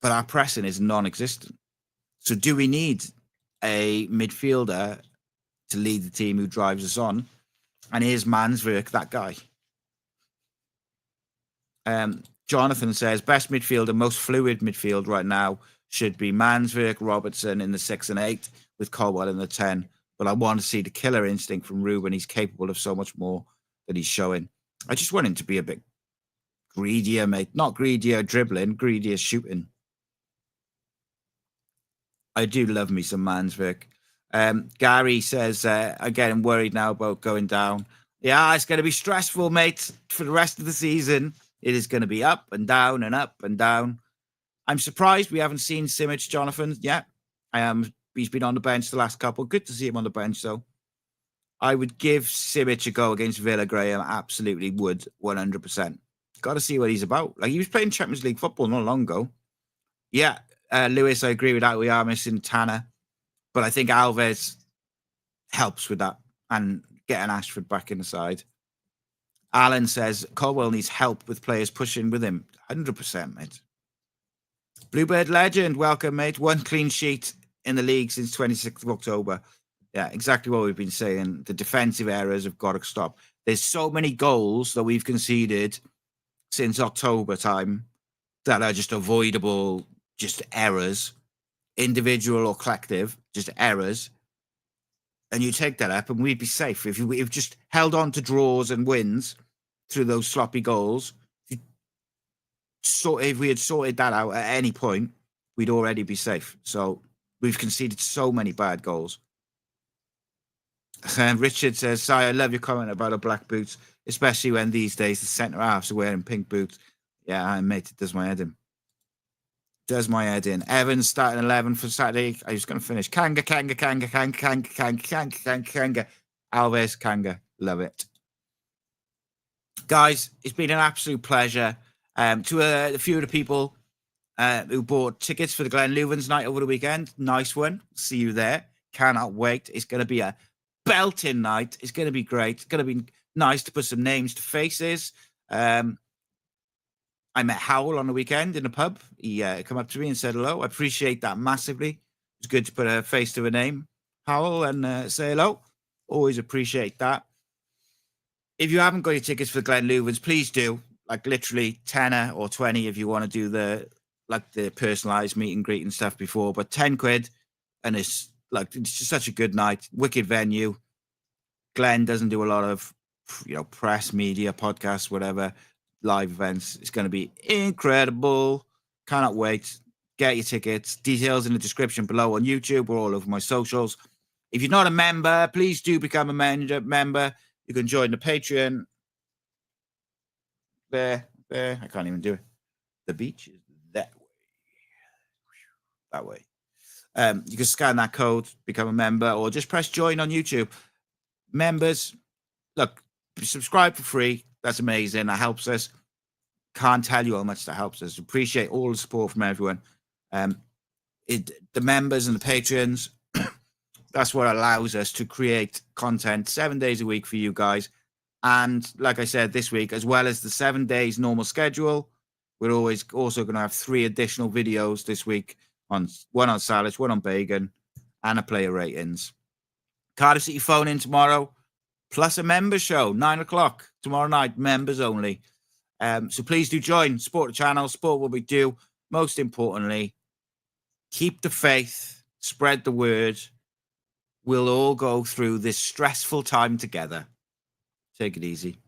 But our pressing is non-existent. So do we need a midfielder to lead the team who drives us on? And here's Manswerk, that guy. Jonathan says, best midfield and most fluid midfield right now should be Manswerk, Robertson in the 6 and 8 with Colwell in the 10. But I want to see the killer instinct from Ruben. He's capable of so much more than he's showing. I just want him to be a bit greedier, mate. Not greedier dribbling, greedier shooting. I do love me some Manswerk. Gary says, again, I'm worried now about going down. Yeah, it's going to be stressful, mate, for the rest of the season. It is going to be up and down and up and down. I'm surprised we haven't seen Simic, Jonathan, yet. He's been on the bench the last couple. Good to see him on the bench, though. I would give Simic a go against Villa, Graham. Absolutely would, 100%. Got to see what he's about. Like, he was playing Champions League football not long ago. Yeah, Lewis, I agree with that. We are missing Tanner. But I think Alves helps with that and getting Ashford back in the side. Alan says Colwell needs help with players pushing with him. 100%, mate. Bluebird legend, welcome, mate. 1 clean sheet in the league since 26th of October. Yeah, exactly what we've been saying. The defensive errors have got to stop. There's so many goals that we've conceded since October time that are just avoidable, just errors, individual or collective, just errors. And you take that up and we'd be safe. If we've just held on to draws and wins through those sloppy goals, if we had sorted that out at any point, we'd already be safe. So we've conceded so many bad goals. Richard says, Si, I love your comment about the black boots, especially when these days the centre-halves are wearing pink boots. Yeah, mate, it does my head in. Does my head in. Evans starting 11 for Saturday. I was going to finish. Kanga. Alves, Kanga. Love it. Guys, it's been an absolute pleasure. To a few of the people who bought tickets for the Loovens night over the weekend. Nice one. See you there. Cannot wait. It's going to be a belting night. It's going to be great. It's going to be nice to put some names to faces. I met Howell on the weekend in a pub. He came up to me and said hello. I appreciate that massively. It's good to put a face to a name, Howell, and say hello. Always appreciate that. If you haven't got your tickets for Glen Loovens, please do. Like literally 10 or 20 if you want to do the personalized meet and greet and stuff before. But 10 quid, and it's just such a good night. Wicked venue. Glenn doesn't do a lot of press, media, podcasts, whatever. Live events. It's going to be incredible. Cannot wait. Get your tickets. Details in the description below on YouTube or all over my socials. If you're not a member, please do become a member. You can join the Patreon. There. I can't even do it. The beach is that way. You can scan that code, become a member, or just press join on YouTube. Members, look, subscribe for free. That's amazing. That helps us. Can't tell you how much that helps us. Appreciate all the support from everyone. The members and the patrons, that's what allows us to create content 7 days a week for you guys. And like I said, this week, as well as the 7 days normal schedule, we're always also going to have 3 additional videos this week, one on salads, one on bacon, and a player ratings. Cardiff City phone in tomorrow, plus a member show, 9 o'clock tomorrow night, members only. So please do join, support the channel, support what we do. Most importantly, keep the faith, spread the word. We'll all go through this stressful time together. Take it easy.